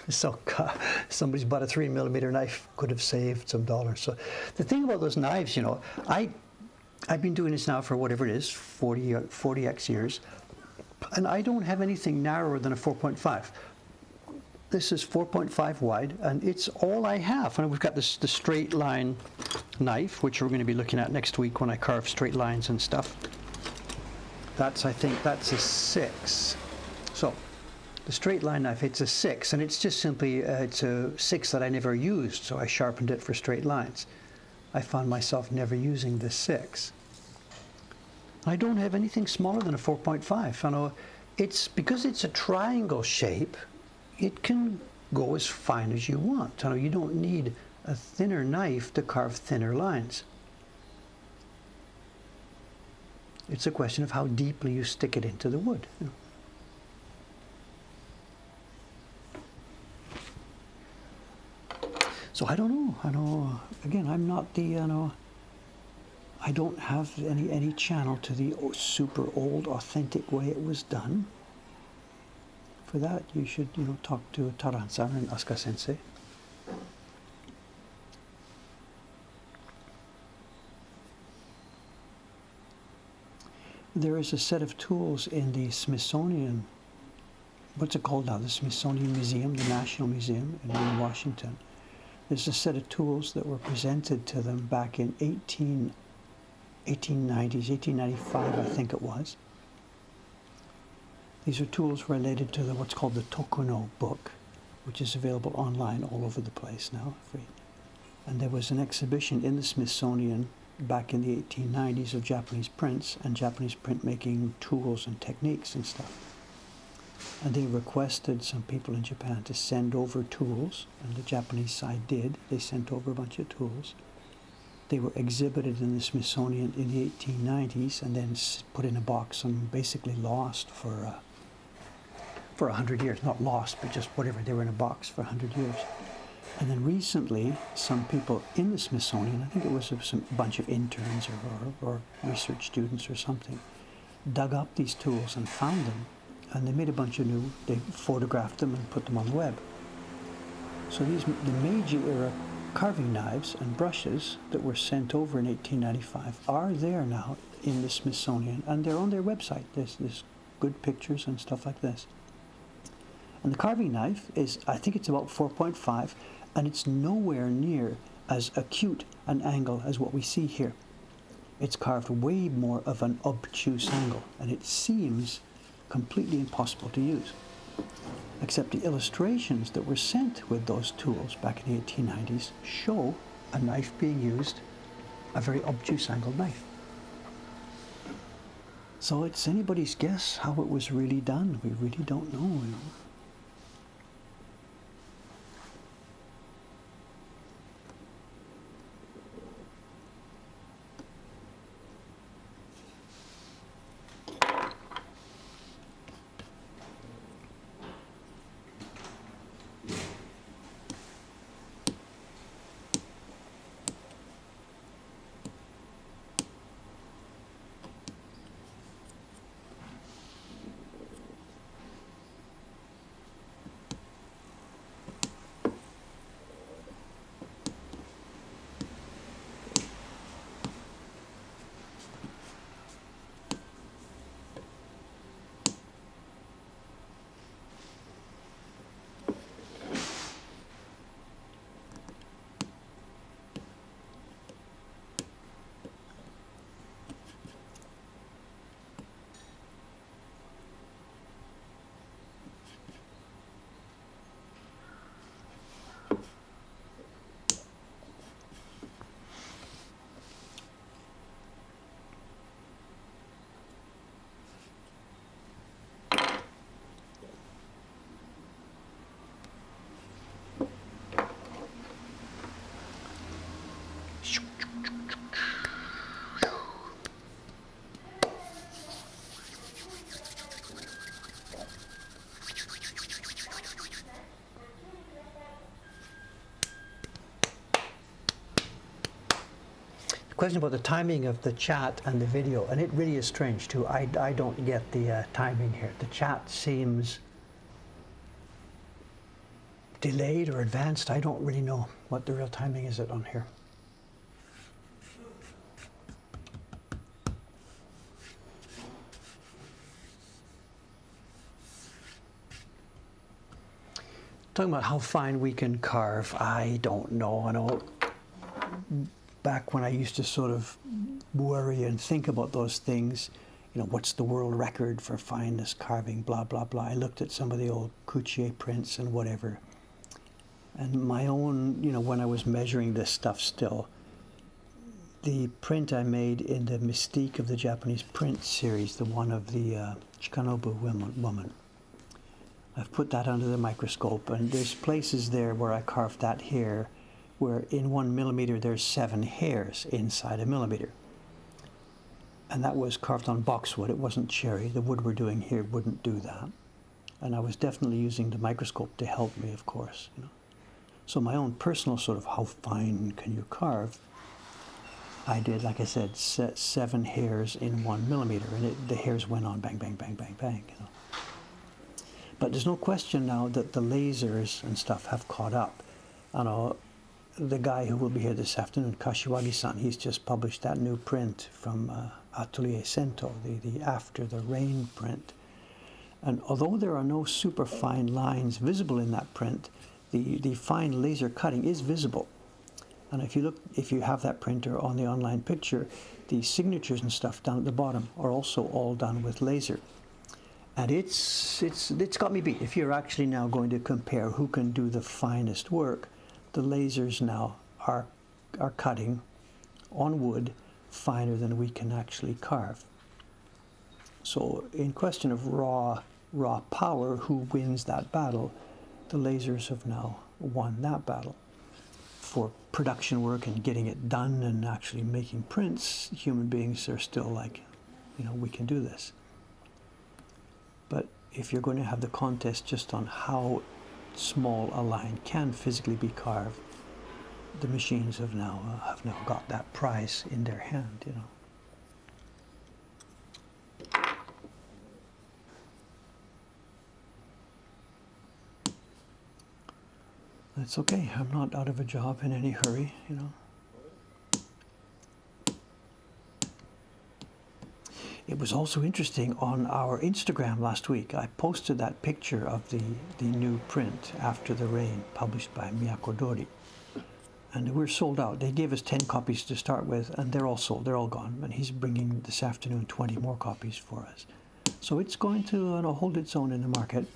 So somebody's bought a 3mm knife, could have saved some dollars. So the thing about those knives, I've been doing this now for whatever it is, 40x years, and I don't have anything narrower than a 4.5. This is 4.5 wide, and it's all I have. And we've got the straight line knife, which we're going to be looking at next week when I carve straight lines and stuff. I think that's a 6. So the straight line knife, it's a 6, and it's just simply, it's a 6 that I never used, so I sharpened it for straight lines. I found myself never using the 6. I don't have anything smaller than a 4.5. It's because it's a triangle shape, it can go as fine as you want. You don't need a thinner knife to carve thinner lines. It's a question of how deeply you stick it into the wood. So I don't know. Again, I'm not the. I don't have any channel to the super old, authentic way it was done. For that, you should talk to Taran-san and Asuka Sensei. There is a set of tools in the Smithsonian. What's it called now? The Smithsonian Museum, the National Museum in Washington. There's a set of tools that were presented to them back in 1890s, 1895, I think it was. These are tools related to what's called the Tokuno book, which is available online all over the place now, free. And there was an exhibition in the Smithsonian back in the 1890s of Japanese prints and Japanese printmaking tools and techniques and stuff. And they requested some people in Japan to send over tools, and the Japanese side did. They sent over a bunch of tools. They were exhibited in the Smithsonian in the 1890s and then put in a box and basically lost for 100 years. Not lost, but just whatever. They were in a box for 100 years. And then recently, some people in the Smithsonian, I think it was a bunch of interns or research students or something, dug up these tools and found them. And they made a bunch of new, they photographed them and put them on the web. So the Meiji era carving knives and brushes that were sent over in 1895 are there now in the Smithsonian, and they're on their website. There's good pictures and stuff like this. And the carving knife is, I think it's about 4.5, and it's nowhere near as acute an angle as what we see here. It's carved way more of an obtuse angle, and it seems completely impossible to use. Except the illustrations that were sent with those tools back in the 1890s show a knife being used, a very obtuse angled knife. So it's anybody's guess how it was really done. We really don't know, you know. Question about the timing of the chat and the video, and it really is strange too. I don't get the timing here. The chat seems delayed or advanced. I don't really know what the real timing is on here. Talking about how fine we can carve, I don't know. I know back when I used to sort of worry and think about those things, you know, what's the world record for finest carving, blah, blah, blah. I looked at some of the old Coutier prints and whatever. And my own, you know, when I was measuring this stuff still, the print I made in the Mystique of the Japanese Print series, the one of the Chikanobu woman, I've put that under the microscope, and there's places there where I carved that hair where in 1 millimeter there's 7 hairs inside a millimeter. And that was carved on boxwood. It wasn't cherry. The wood we're doing here wouldn't do that. And I was definitely using the microscope to help me, of course. You know. So my own personal sort of how fine can you carve, I did, like I said, 7 hairs in 1 millimeter, and the hairs went on bang, bang, bang, bang, bang. You know. But there's no question now that the lasers and stuff have caught up. I know the guy who will be here this afternoon, Kashiwagi-san, he's just published that new print from Atelier Sento, the After the Rain print. And although there are no super fine lines visible in that print, the fine laser cutting is visible. And if you have that printer on the online picture, the signatures and stuff down at the bottom are also all done with laser. And it's got me beat. If you're actually now going to compare who can do the finest work, the lasers now are cutting on wood finer than we can actually carve. So in question of raw power, who wins that battle, the lasers have now won that battle. For production work and getting it done and actually making prints, human beings are still like, we can do this. But if you're going to have the contest just on how small a line can physically be carved, the machines have now got that prize in their hand, That's okay. I'm not out of a job in any hurry, It was also interesting on our Instagram last week. I posted that picture of the new print, After the Rain, published by Miyako. And we're sold out. They gave us 10 copies to start with, and they're all sold. They're all gone. And he's bringing this afternoon 20 more copies for us. So it's going to hold its own in the market.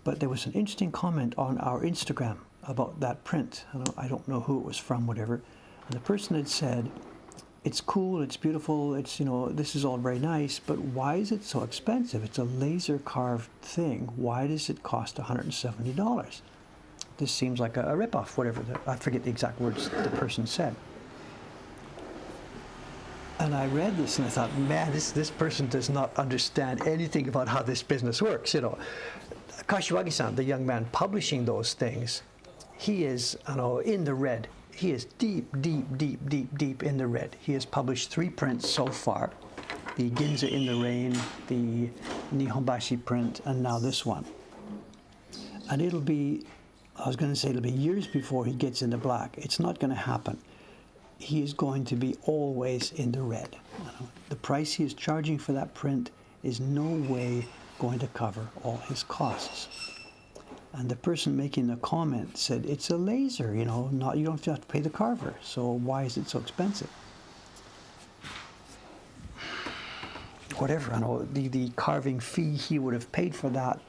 But there was an interesting comment on our Instagram about that print. I don't know who it was from, whatever. And the person had said, it's cool, it's beautiful, it's, this is all very nice, but why is it so expensive? It's a laser carved thing. Why does it cost $170? This seems like a ripoff, whatever. I forget the exact words the person said. And I read this and I thought, man, this person does not understand anything about how this business works, Kashiwagi-san, the young man publishing those things, he is, in the red. He is deep in the red. He has published 3 prints so far. The Ginza in the Rain, the Nihonbashi print, and now this one. And it'll be years before he gets into black. It's not going to happen. He is going to be always in the red. The price he is charging for that print is no way going to cover all his costs. And the person making the comment said, it's a laser, you don't have to pay the carver, so why is it so expensive? Whatever, the carving fee he would have paid for that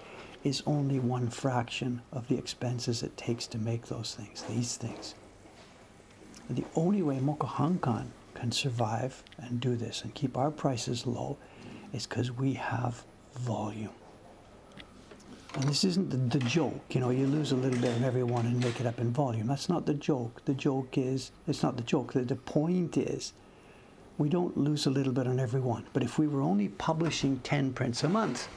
is only one fraction of the expenses it takes to make these things. And the only way Mokuhankan can survive and do this and keep our prices low is because we have volume. And this isn't the joke, you lose a little bit of every one and make it up in volume. That's not the joke. It's not the joke. The point is, we don't lose a little bit on every one. But if we were only publishing 10 prints a month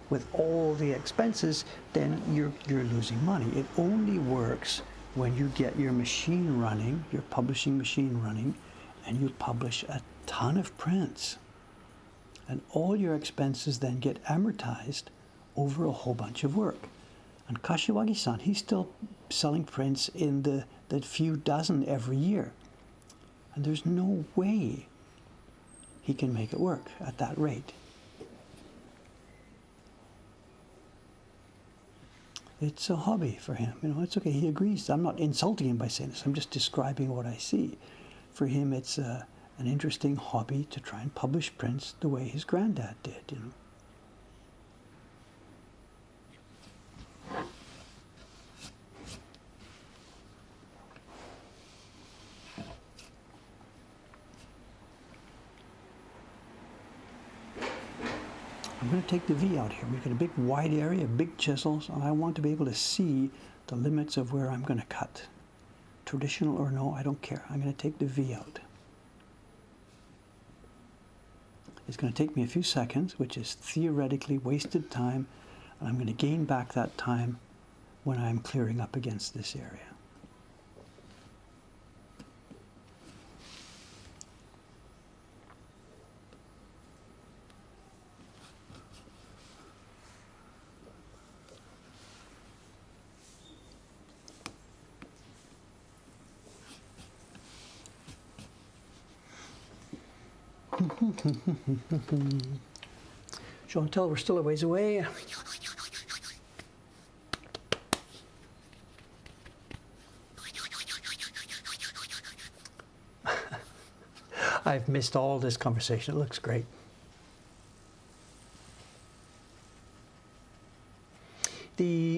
with all the expenses, then you're losing money. It only works when you get your machine running, your publishing machine running, and you publish a ton of prints. And all your expenses then get amortized over a whole bunch of work. And Kashiwagi-san, he's still selling prints in the few dozen every year. And there's no way he can make it work at that rate. It's a hobby for him. It's okay. He agrees. I'm not insulting him by saying this. I'm just describing what I see. For him, it's an interesting hobby to try and publish prints the way his granddad did, I'm going to take the V out here. We've got a big wide area, big chisels, and I want to be able to see the limits of where I'm going to cut. Traditional or no, I don't care. I'm going to take the V out. It's going to take me a few seconds, which is theoretically wasted time, and I'm going to gain back that time when I'm clearing up against this area. Show and tell, we're still a ways away. I've missed all this conversation. It looks great.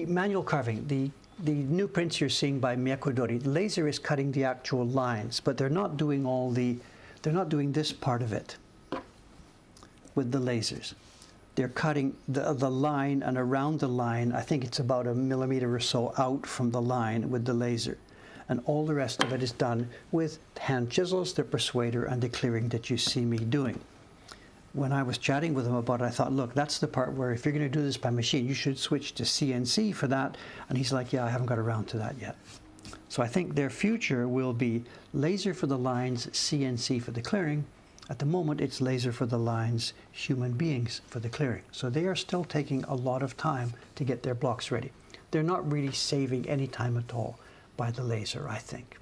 manual carving, the new prints you're seeing by Miyako-dori, the laser is cutting the actual lines, but they're not doing they're not doing this part of it with the lasers. They're cutting the line, and around the line, I think it's about 1 millimeter or so out from the line with the laser. And all the rest of it is done with hand chisels, the persuader, and the clearing that you see me doing. When I was chatting with him about it, I thought, look, that's the part where if you're going to do this by machine, you should switch to CNC for that. And he's like, yeah, I haven't got around to that yet. So I think their future will be laser for the lines, CNC for the clearing. At the moment, it's laser for the lines, human beings for the clearing. So they are still taking a lot of time to get their blocks ready. They're not really saving any time at all by the laser, I think.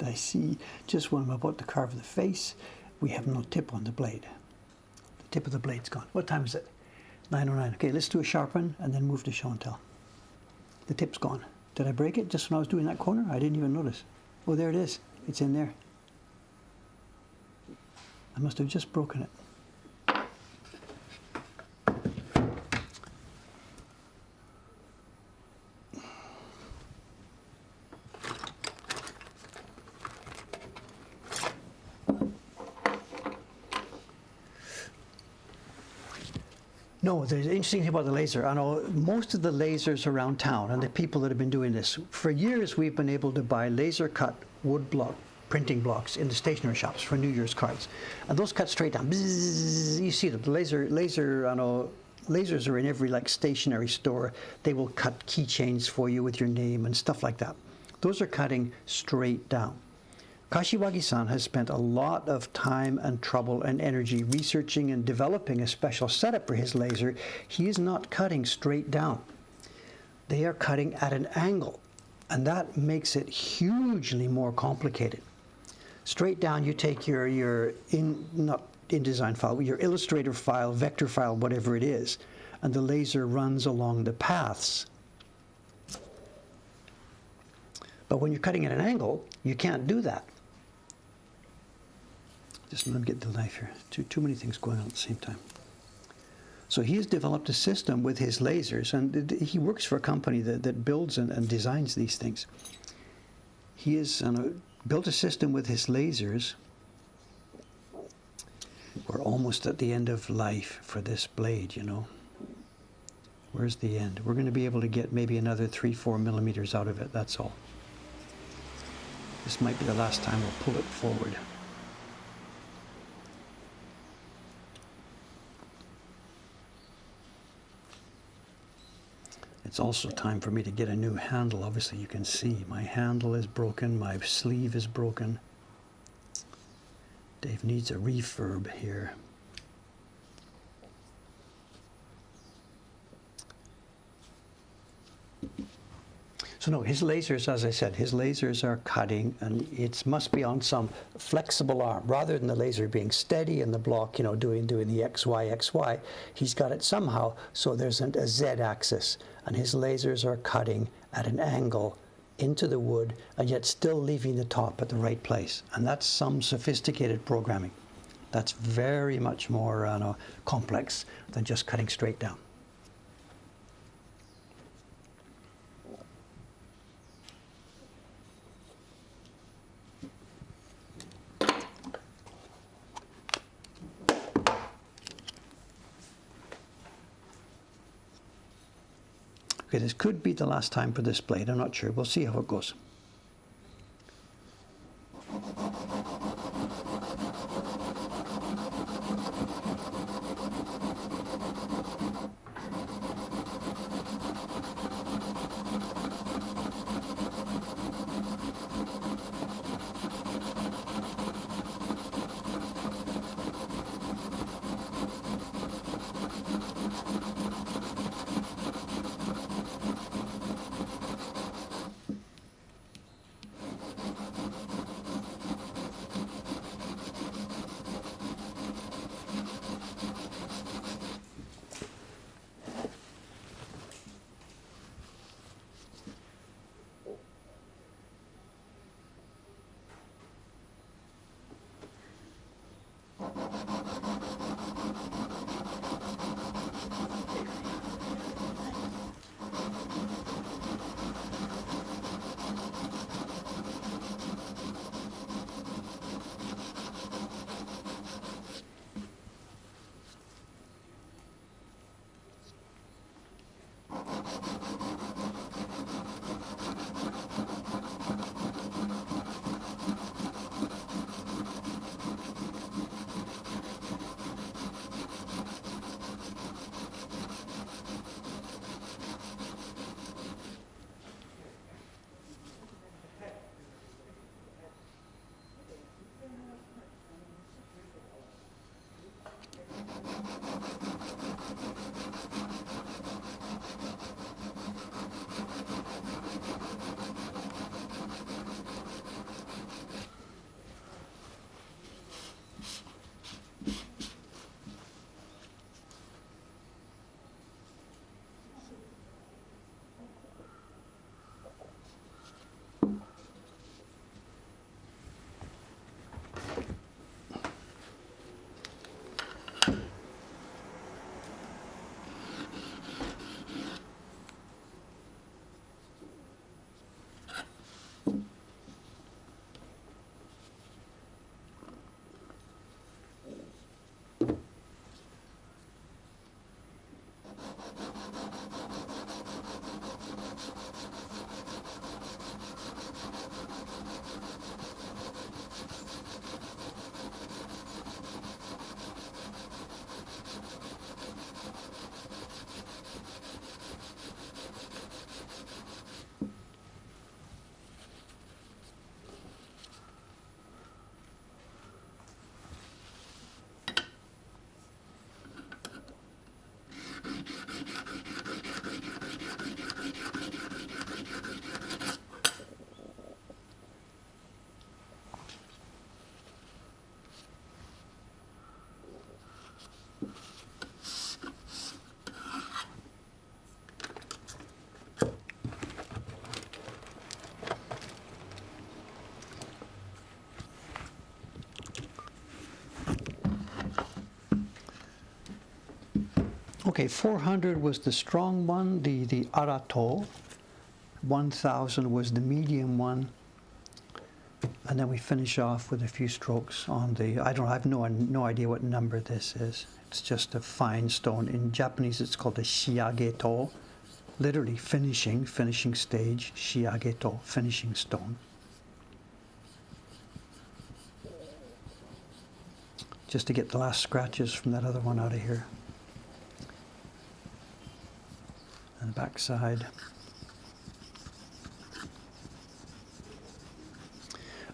I see just when I'm about to carve the face, we have no tip on the blade. The tip of the blade's gone. What time is it? 9:09. Okay, let's do a sharpen and then move to show and tell. The tip's gone. Did I break it just when I was doing that corner? I didn't even notice. Oh, there it is. It's in there. I must have just broken it. No, there's an interesting thing about the laser. I know most of the lasers around town and the people that have been doing this, for years we've been able to buy laser cut wood block printing blocks in the stationery shops for New Year's cards. And those cut straight down. Bzzz, you see them. The lasers are in every stationery store. They will cut keychains for you with your name and stuff like that. Those are cutting straight down. Kashiwagi-san has spent a lot of time and trouble and energy researching and developing a special setup for his laser. He is not cutting straight down. They are cutting at an angle, and that makes it hugely more complicated. Straight down, you take your not InDesign file, your Illustrator file, vector file, whatever it is, and the laser runs along the paths. But when you're cutting at an angle, you can't do that. Just let me get the knife here. Too many things going on at the same time. So he has developed a system with his lasers, and he works for a company that builds and designs these things. He has built a system with his lasers. We're almost at the end of life for this blade, you know. Where's the end? We're going to be able to get maybe another 3-4 millimeters out of it, that's all. This might be the last time we'll pull it forward. It's also time for me to get a new handle. Obviously you can see my handle is broken, my sleeve is broken. Dave needs a refurb here. So no, his lasers, as I said, his lasers are cutting, and it must be on some flexible arm. Rather than the laser being steady in the block, you know, doing the XY, XY, he's got it somehow so there's a Z axis, and his lasers are cutting at an angle into the wood, and yet still leaving the top at the right place. And that's some sophisticated programming. That's very much more complex than just cutting straight down. Okay, this could be the last time for this blade. I'm not sure. We'll see how it goes. Okay, 400 was the strong one, the arato. 1000 was the medium one. And then we finish off with a few strokes on the, I have no idea what number this is. It's just a fine stone. In Japanese, it's called a shiageto. Literally finishing stage, shiageto, finishing stone. Just to get the last scratches from that other one out of here. And the back side.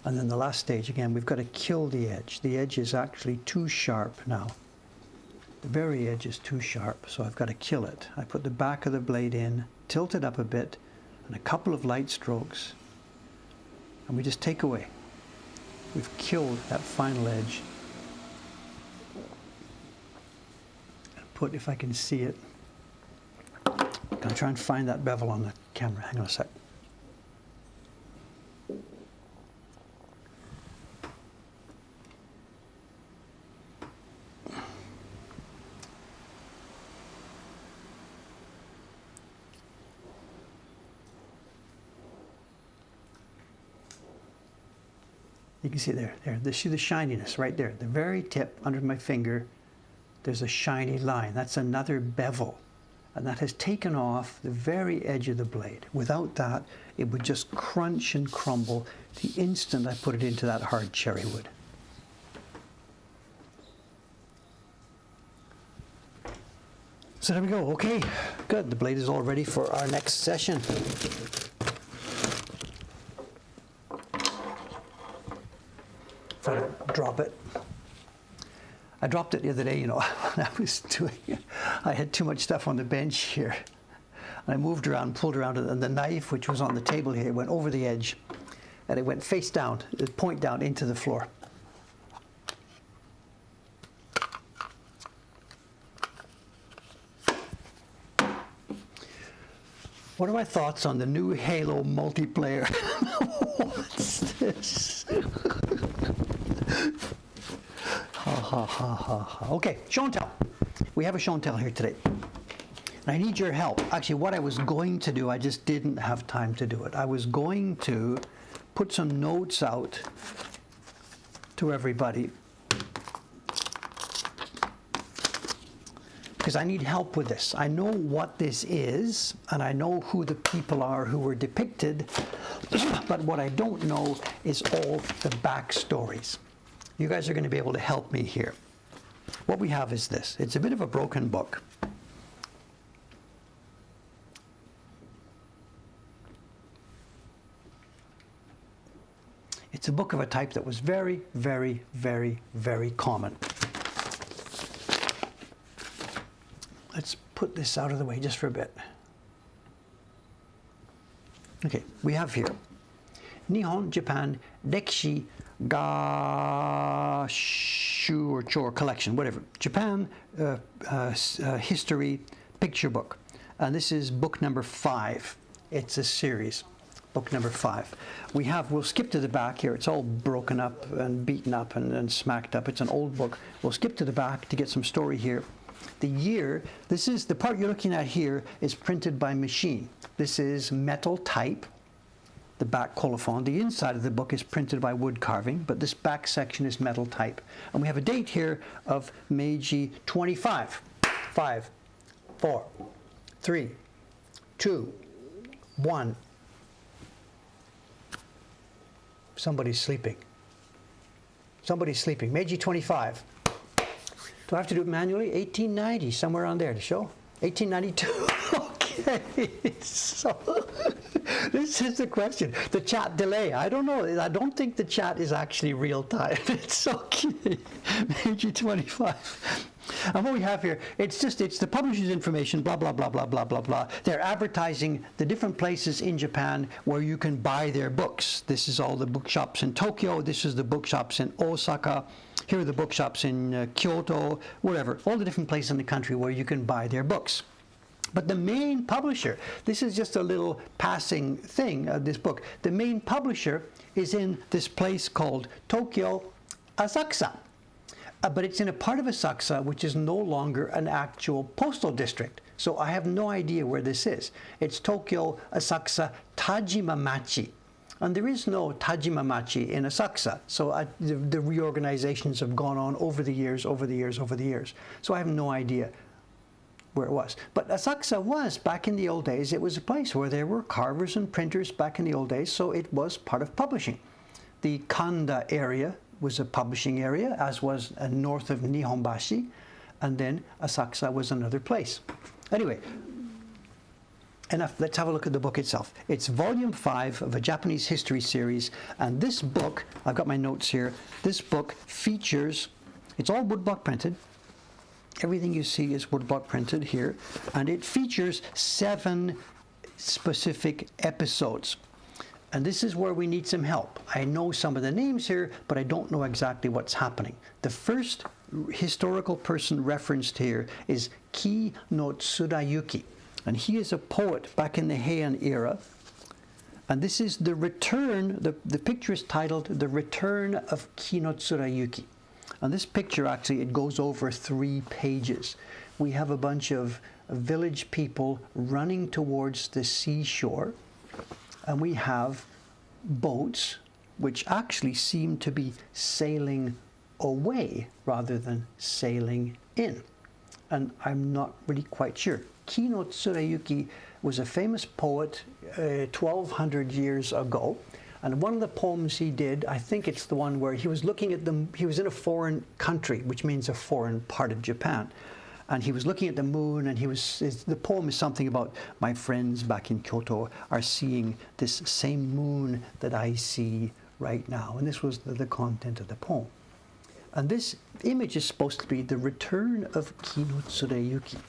And then the last stage, again, we've got to kill the edge. The edge is actually too sharp now. The very edge is too sharp, so I've got to kill it. I put the back of the blade in, tilt it up a bit, and a couple of light strokes, and we just take away. We've killed that final edge. Put, if I can see it, I'm going to try and find that bevel on the camera. Hang on a sec. You can see there, see the shininess right there. The very tip under my finger, there's a shiny line. That's another bevel. And that has taken off the very edge of the blade. Without that, it would just crunch and crumble the instant I put it into that hard cherry wood. So there we go. Okay, good. The blade is all ready for our next session. Drop it. I dropped it the other day, you know, when I had too much stuff on the bench here. And I moved around, pulled around, and the knife, which was on the table here, went over the edge. And it went face down, point down into the floor. What are my thoughts on the new Halo multiplayer? What's this? Ha ha ha ha. Okay, show and tell. We have a show and tell here today. And I need your help. Actually, what I was going to do, I just didn't have time to do it. I was going to put some notes out to everybody because I need help with this. I know what this is, and I know who the people are who were depicted, but what I don't know is all the backstories. You guys are going to be able to help me here. What we have is this. It's a bit of a broken book. It's a book of a type that was very, very, very, very common. Let's put this out of the way just for a bit. Okay, we have here Nihon, Japan, Rekishi, Gashu or Chor collection, whatever. Japan history picture book. And this is book number 5. It's a series. Book number 5. We'll skip to the back here. It's all broken up and beaten up and smacked up. It's an old book. We'll skip to the back to get some story here. The year, this is the part you're looking at here, is printed by machine. This is metal type, the back colophon. The inside of the book is printed by wood carving, but this back section is metal type. And we have a date here of Meiji 25. 5, 4, 3, 2, 1. Somebody's sleeping. Somebody's sleeping. Meiji 25. Do I have to do it manually? 1890, somewhere on there to show. 1892. Okay. So this is the question. The chat delay. I don't know. I don't think the chat is actually real time. It's okay. Meiji 25. And what we have here, it's the publisher's information, blah, blah, blah, blah, blah, blah, blah. They're advertising the different places in Japan where you can buy their books. This is all the bookshops in Tokyo. This is the bookshops in Osaka. Here are the bookshops in Kyoto, wherever. All the different places in the country where you can buy their books. But the main publisher, this is just a little passing thing of this book. The main publisher is in this place called Tokyo Asakusa. but it's in a part of Asakusa which is no longer an actual postal district. So I have no idea where this is. It's Tokyo, Asakusa, Tajima Machi. And there is no Tajima Machi in Asakusa. So the reorganizations have gone on over the years. So I have no idea where it was. But Asakusa was, back in the old days, it was a place where there were carvers and printers back in the old days, so it was part of publishing. The Kanda area was a publishing area, as was north of Nihonbashi, and then Asakusa was another place. Anyway, enough, let's have a look at the book itself. It's volume 5 of a Japanese history series, and this book, I've got my notes here, this book features, it's all woodblock printed. Everything you see is woodblock printed here, and it features 7 specific episodes. And this is where we need some help. I know some of the names here, but I don't know exactly what's happening. The first historical person referenced here is Ki no Tsurayuki, and he is a poet back in the Heian era. And this is the return, the picture is titled The Return of Ki no Tsurayuki. And this picture, actually, it goes over 3 pages. We have a bunch of village people running towards the seashore, and we have boats which actually seem to be sailing away rather than sailing in. And I'm not really quite sure. Ki no Tsurayuki was a famous poet 1,200 years ago. And one of the poems he did, I think it's the one where he was looking at he was in a foreign country, which means a foreign part of Japan. And he was looking at the moon, and the poem is something about, my friends back in Kyoto are seeing this same moon that I see right now. And this was the content of the poem. And this image is supposed to be the return of Ki no Tsurayuki.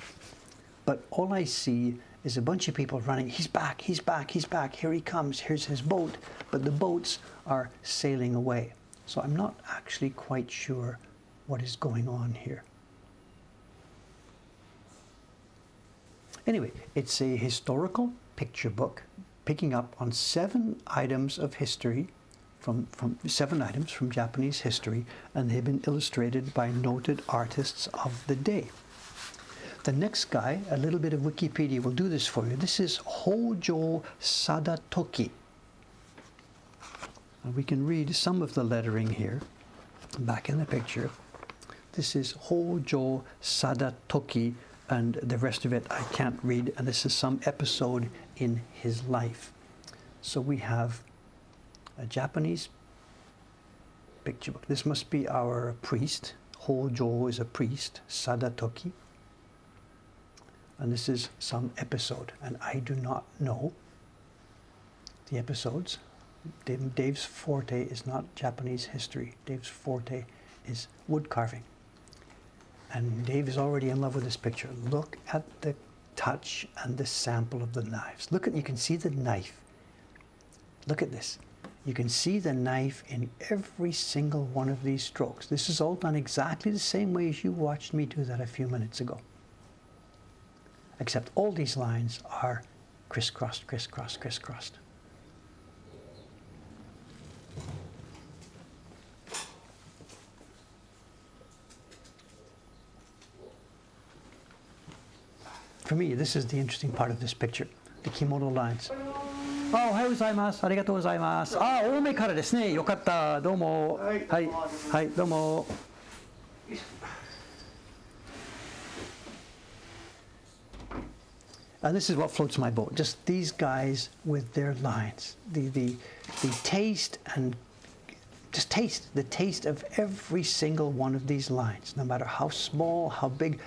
But all I see is a bunch of people running. He's back, he's back, he's back. Here he comes, here's his boat. But the boats are sailing away. So I'm not actually quite sure what is going on here. Anyway, it's a historical picture book picking up on 7 items of history, from 7 items from Japanese history, and they've been illustrated by noted artists of the day. The next guy, a little bit of Wikipedia will do this for you. This is Hojo Sadatoki. And we can read some of the lettering here, back in the picture. This is Hojo Sadatoki, and the rest of it I can't read, and this is some episode in his life. So we have a Japanese picture book. This must be our priest. Hojo is a priest, Sadatoki. And this is some episode, and I do not know the episodes. Dave's forte is not Japanese history. Dave's forte is wood carving. And Dave is already in love with this picture. Look at the touch and the sample of the knives. Look at, you can see the knife. Look at this. You can see the knife in every single one of these strokes. This is all done exactly the same way as you watched me do that a few minutes ago. Except all these lines are crisscrossed, crisscrossed, crisscrossed. For me, this is the interesting part of this picture, the kimono lines. Oh, おはようございます。ありがとうございます。あ、青梅からですね。よかった。どうも。はい、はい、どうも。And this is what floats my boat. Just these guys with their lines. The taste and just taste. The taste of every single one of these lines, no matter how small, how big.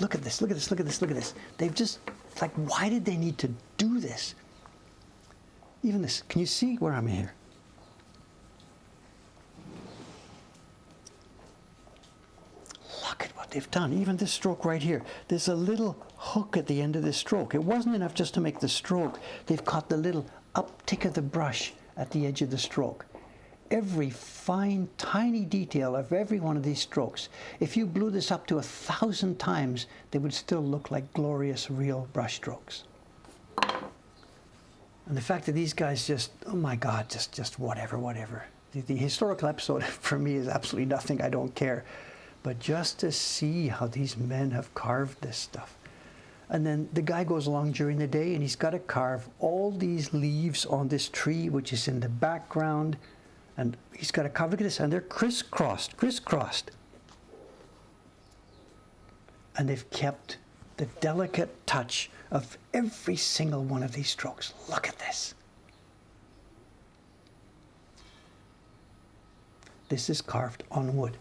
Look at this, look at this, look at this, look at this. They've just, like, why did they need to do this? Even this, can you see where I'm here? Look at what they've done. Even this stroke right here. There's a little hook at the end of this stroke. It wasn't enough just to make the stroke. They've caught the little uptick of the brush at the edge of the stroke. Every fine, tiny detail of every one of these strokes. If you blew this up to 1,000 times, they would still look like glorious, real brush strokes. And the fact that these guys just, oh my God, just whatever. The historical episode for me is absolutely nothing. I don't care. But just to see how these men have carved this stuff. And then the guy goes along during the day and he's got to carve all these leaves on this tree, which is in the background. And he's got to carve, look at this, and they're crisscrossed. And they've kept the delicate touch of every single one of these strokes. Look at this. This is carved on wood.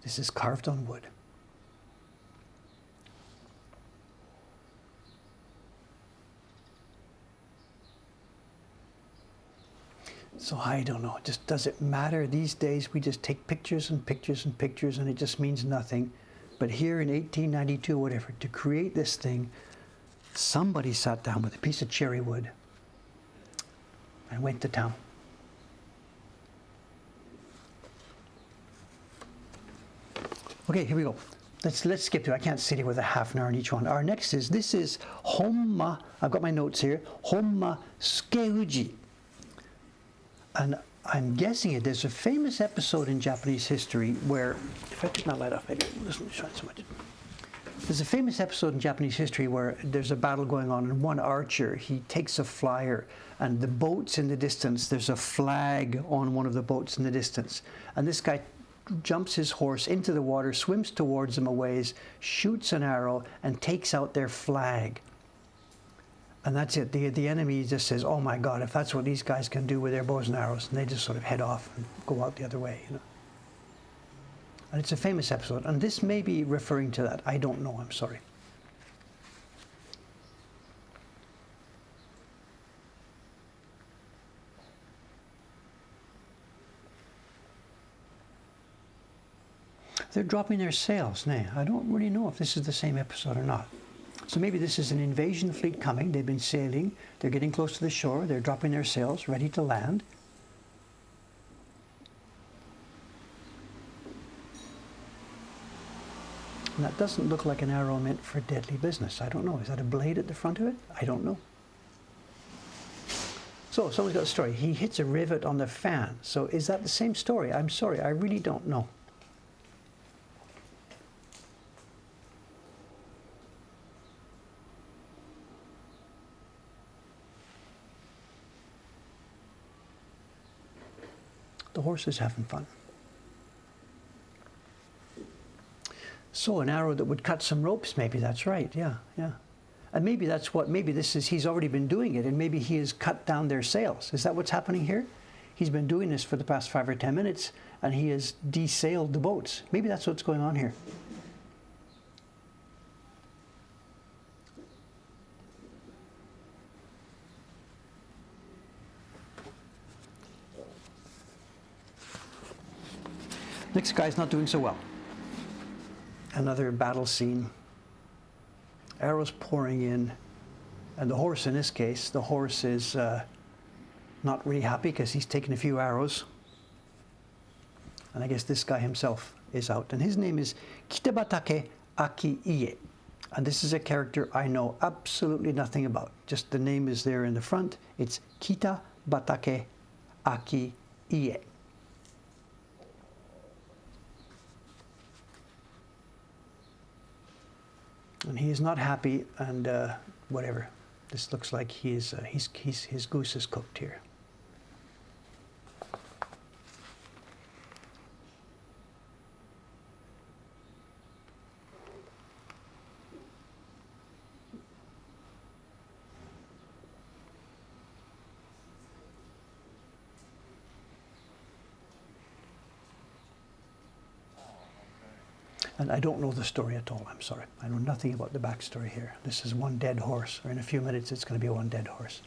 This is carved on wood. So I don't know, just does it matter? These days we just take pictures and pictures and pictures and it just means nothing. But here in 1892, whatever, to create this thing, somebody sat down with a piece of cherry wood and went to town. Okay, here we go. Let's skip to it. I can't sit here with a half an hour on each one. Our next is, this is Homma, I've got my notes here, Homma Skeuji. And I'm guessing it, there's a famous episode in Japanese history where, if I took my light off, maybe it doesn't shine so much. There's a famous episode in Japanese history where there's a battle going on and one archer, he takes a flyer and the boats in the distance, there's a flag on one of the boats in the distance. And this guy jumps his horse into the water, swims towards them a ways, shoots an arrow and takes out their flag. And that's it. The enemy just says, oh my God, if that's what these guys can do with their bows and arrows, and they just sort of head off and go out the other way, you know. And it's a famous episode. And this may be referring to that. I don't know. I'm sorry. They're dropping their sails. Nay, I don't really know if this is the same episode or not. So maybe this is an invasion fleet coming. They've been sailing. They're getting close to the shore. They're dropping their sails, ready to land. And that doesn't look like an arrow meant for deadly business. I don't know. Is that a blade at the front of it? I don't know. So someone's got a story. He hits a rivet on the fan. So is that the same story? I'm sorry. I really don't know. The horse is having fun. So an arrow that would cut some ropes, maybe that's right, yeah. And maybe that's what, maybe this is, he's already been doing it and maybe he has cut down their sails. Is that what's happening here? He's been doing this for the past 5 or 10 minutes and he has desailed the boats. Maybe that's what's going on here. Next guy's not doing so well. Another battle scene. Arrows pouring in. And the horse, in this case, the horse is not really happy because he's taken a few arrows. And I guess this guy himself is out. And his name is Kitabatake Aki-ie. And this is a character I know absolutely nothing about. Just the name is there in the front. It's Kitabatake Aki-ie. And he is not happy, and whatever. This looks like his goose is cooked here. And I don't know the story at all, I'm sorry. I know nothing about the backstory here. This is one dead horse, or in a few minutes it's going to be one dead horse.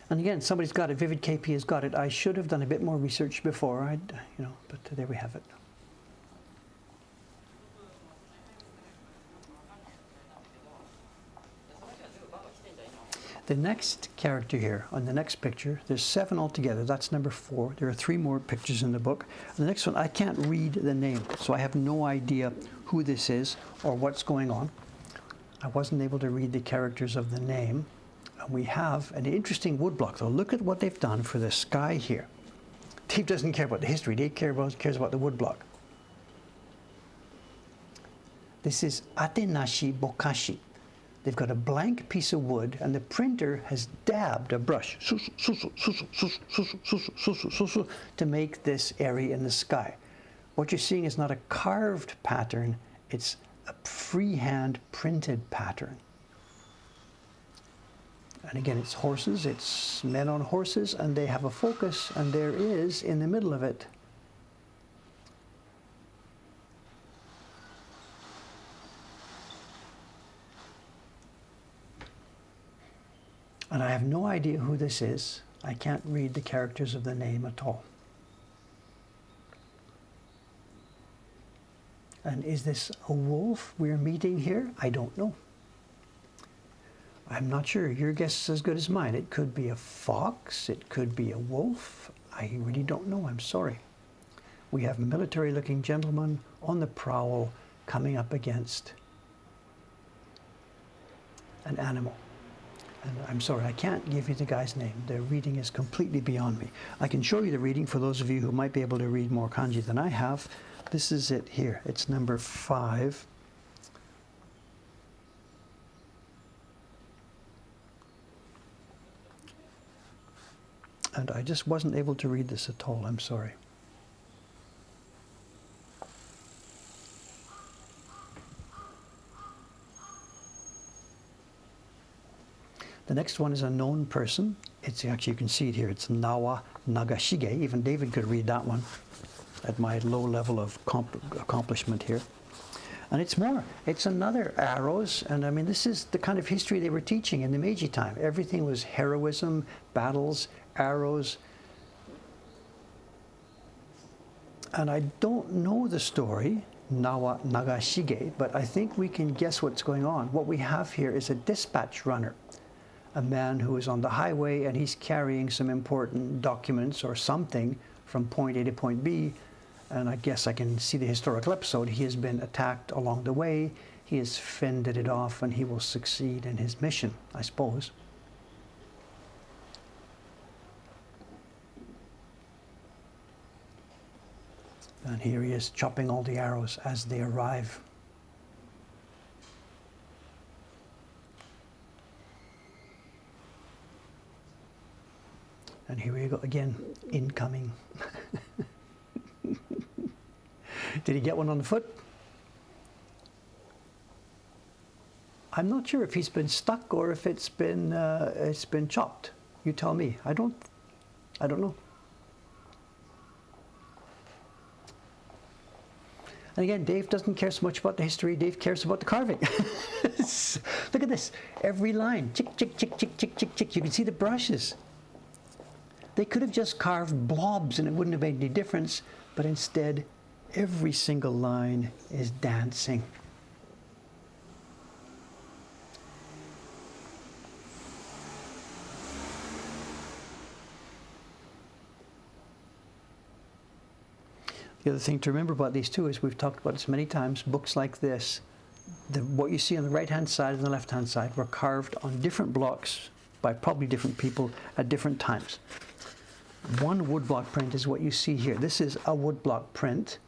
And again, somebody's got it, Vivid KP has got it. I should have done a bit more research before, but there we have it. The next character here, on the next picture, there's 7 altogether. That's number 4. There are 3 more pictures in the book. The next one, I can't read the name, so I have no idea who this is or what's going on. I wasn't able to read the characters of the name. And we have an interesting woodblock, though. Look at what they've done for the sky here. Dave doesn't care about the history. Dave cares about the woodblock. This is atenashi bokashi. They've got a blank piece of wood, and the printer has dabbed a brush to make this area in the sky. What you're seeing is not a carved pattern, it's a freehand printed pattern. And again, it's horses, it's men on horses, and they have a focus, and there is, in the middle of it, and I have no idea who this is. I can't read the characters of the name at all. And is this a wolf we're meeting here? I don't know. I'm not sure. Your guess is as good as mine. It could be a fox. It could be a wolf. I really don't know. I'm sorry. We have military-looking gentlemen on the prowl coming up against an animal. And I'm sorry, I can't give you the guy's name. The reading is completely beyond me. I can show you the reading for those of you who might be able to read more kanji than I have. This is it here. It's number 5. And I just wasn't able to read this at all. I'm sorry. The next one is a known person. It's actually, you can see it here. It's Nawa Nagashige. Even David could read that one at my low level of accomplishment here. And it's more. It's another arrows. And I mean, this is the kind of history they were teaching in the Meiji time. Everything was heroism, battles, arrows. And I don't know the story, Nawa Nagashige, but I think we can guess what's going on. What we have here is a dispatch runner. A man who is on the highway and he's carrying some important documents or something from point A to point B. And I guess I can see the historical episode. He has been attacked along the way. He has fended it off and he will succeed in his mission, I suppose. And here he is chopping all the arrows as they arrive. And here we go again, incoming. Did he get one on the foot? I'm not sure if he's been stuck or if it's been chopped. You tell me. I don't know. And again, Dave doesn't care so much about the history. Dave cares about the carving. Look at this. Every line, chick, chick, chick, chick, chick, chick, chick. You can see the brushes. They could have just carved blobs and it wouldn't have made any difference, but instead, every single line is dancing. The other thing to remember about these two is we've talked about this many times, books like this, what you see on the right-hand side and the left-hand side were carved on different blocks by probably different people at different times. One woodblock print is what you see here. This is a woodblock print,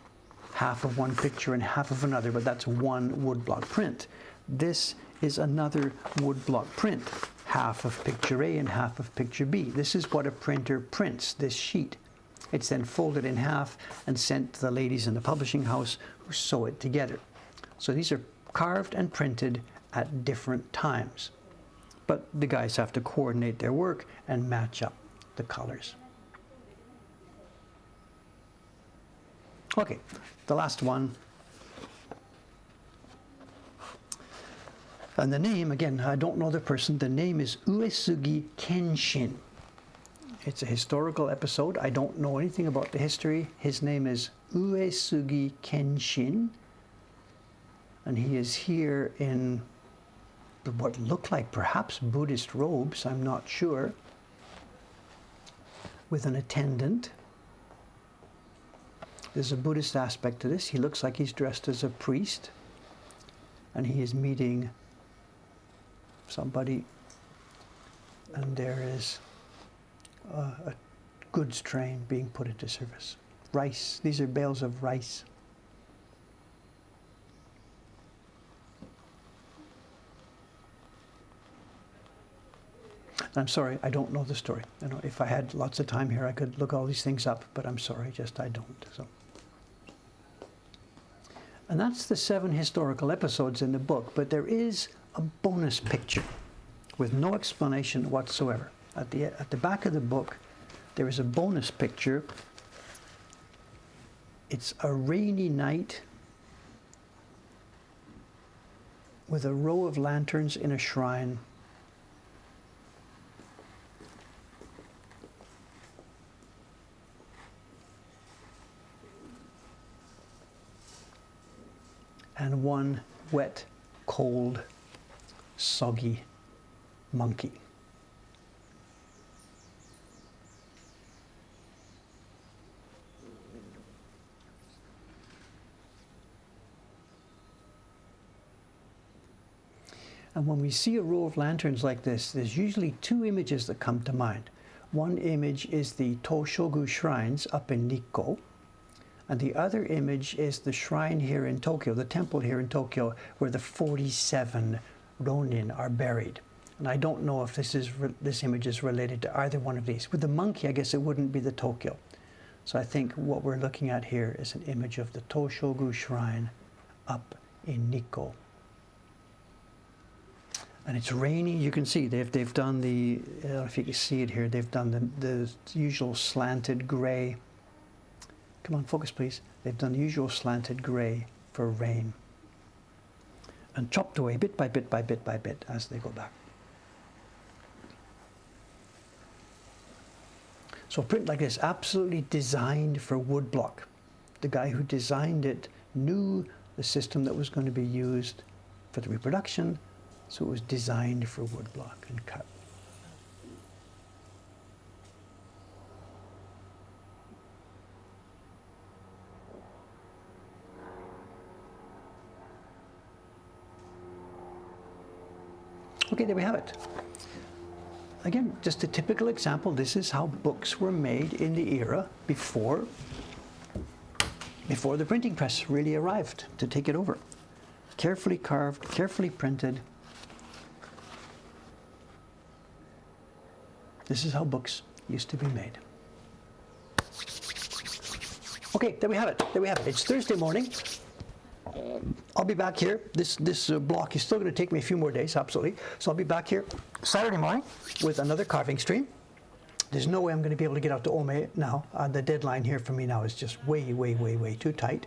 half of one picture and half of another, but that's one woodblock print. This is another woodblock print, half of picture A and half of picture B. This is what a printer prints, this sheet. It's then folded in half and sent to the ladies in the publishing house who sew it together. So these are carved and printed at different times. But the guys have to coordinate their work and match up the colors. Okay, the last one. And the name, again, I don't know the person. The name is Uesugi Kenshin. It's a historical episode. I don't know anything about the history. His name is Uesugi Kenshin. And he is here in what look like perhaps Buddhist robes, I'm not sure, with an attendant. There's a Buddhist aspect to this. He looks like he's dressed as a priest, and he is meeting somebody, and there is a goods train being put into service. Rice, these are bales of rice. I'm sorry, I don't know the story. You know, if I had lots of time here, I could look all these things up, but I'm sorry, just I don't. So. And that's the 7 historical episodes in the book, but there is a bonus picture with no explanation whatsoever. At the back of the book, there is a bonus picture. It's a rainy night with a row of lanterns in a shrine. And one wet, cold, soggy monkey. And when we see a row of lanterns like this, there's usually 2 images that come to mind. One image is the Toshogu shrines up in Nikko, and the other image is the shrine here in Tokyo, the temple here in Tokyo, where the 47 Ronin are buried. And I don't know if this image is related to either one of these. With the monkey, I guess it wouldn't be the Tokyo. So I think what we're looking at here is an image of the Toshogu shrine up in Nikko. And it's rainy. You can see they've done the, I don't know if you can see it here, they've done the usual slanted gray. Come on, focus please. They've done the usual slanted gray for rain. And chopped away bit by bit by bit by bit as they go back. So a print like this, absolutely designed for woodblock. The guy who designed it knew the system that was going to be used for the reproduction, so it was designed for woodblock and cut. Okay, there we have it. Again, just a typical example. This is how books were made in the era before the printing press really arrived to take it over. Carefully carved, carefully printed. This is how books used to be made. Okay, there we have it. There we have it. It's Thursday morning. I'll be back here. This block is still going to take me a few more days, absolutely. So I'll be back here Saturday morning with another carving stream. There's no way I'm going to be able to get out to Ome now. The deadline here for me now is just way, way, way, way too tight.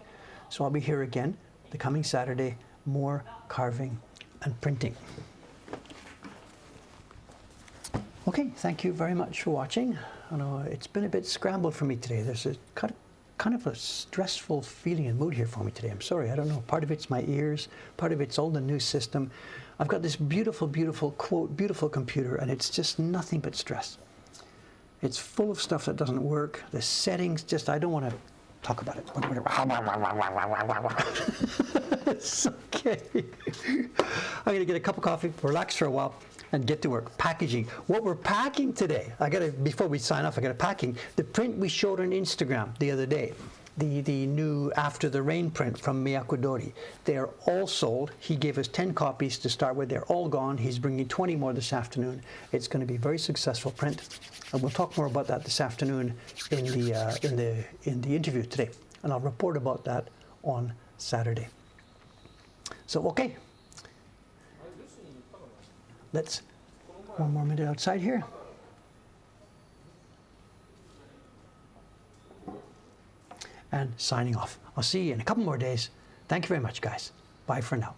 So I'll be here again the coming Saturday, more carving and printing. Okay, thank you very much for watching. I know it's been a bit scrambled for me today. There's a kind of a stressful feeling and mood here for me today. I'm sorry, I don't know. Part of it's my ears, part of it's all the new system. I've got this beautiful, beautiful, quote, beautiful computer, and it's just nothing but stress. It's full of stuff that doesn't work. The settings, just, I don't want to talk about it. It's okay. I'm going to get a cup of coffee, relax for a while, and get to work. Packaging. What we're packing today, before we sign off, I got a packing. The print we showed on Instagram the other day, the new After the Rain print from Miyakudori. They are all sold. He gave us 10 copies to start with. They're all gone. He's bringing 20 more this afternoon. It's going to be a very successful print. And we'll talk more about that this afternoon in the interview today. And I'll report about that on Saturday. So, okay. Let's one more minute outside here. And signing off. I'll see you in a couple more days. Thank you very much, guys. Bye for now.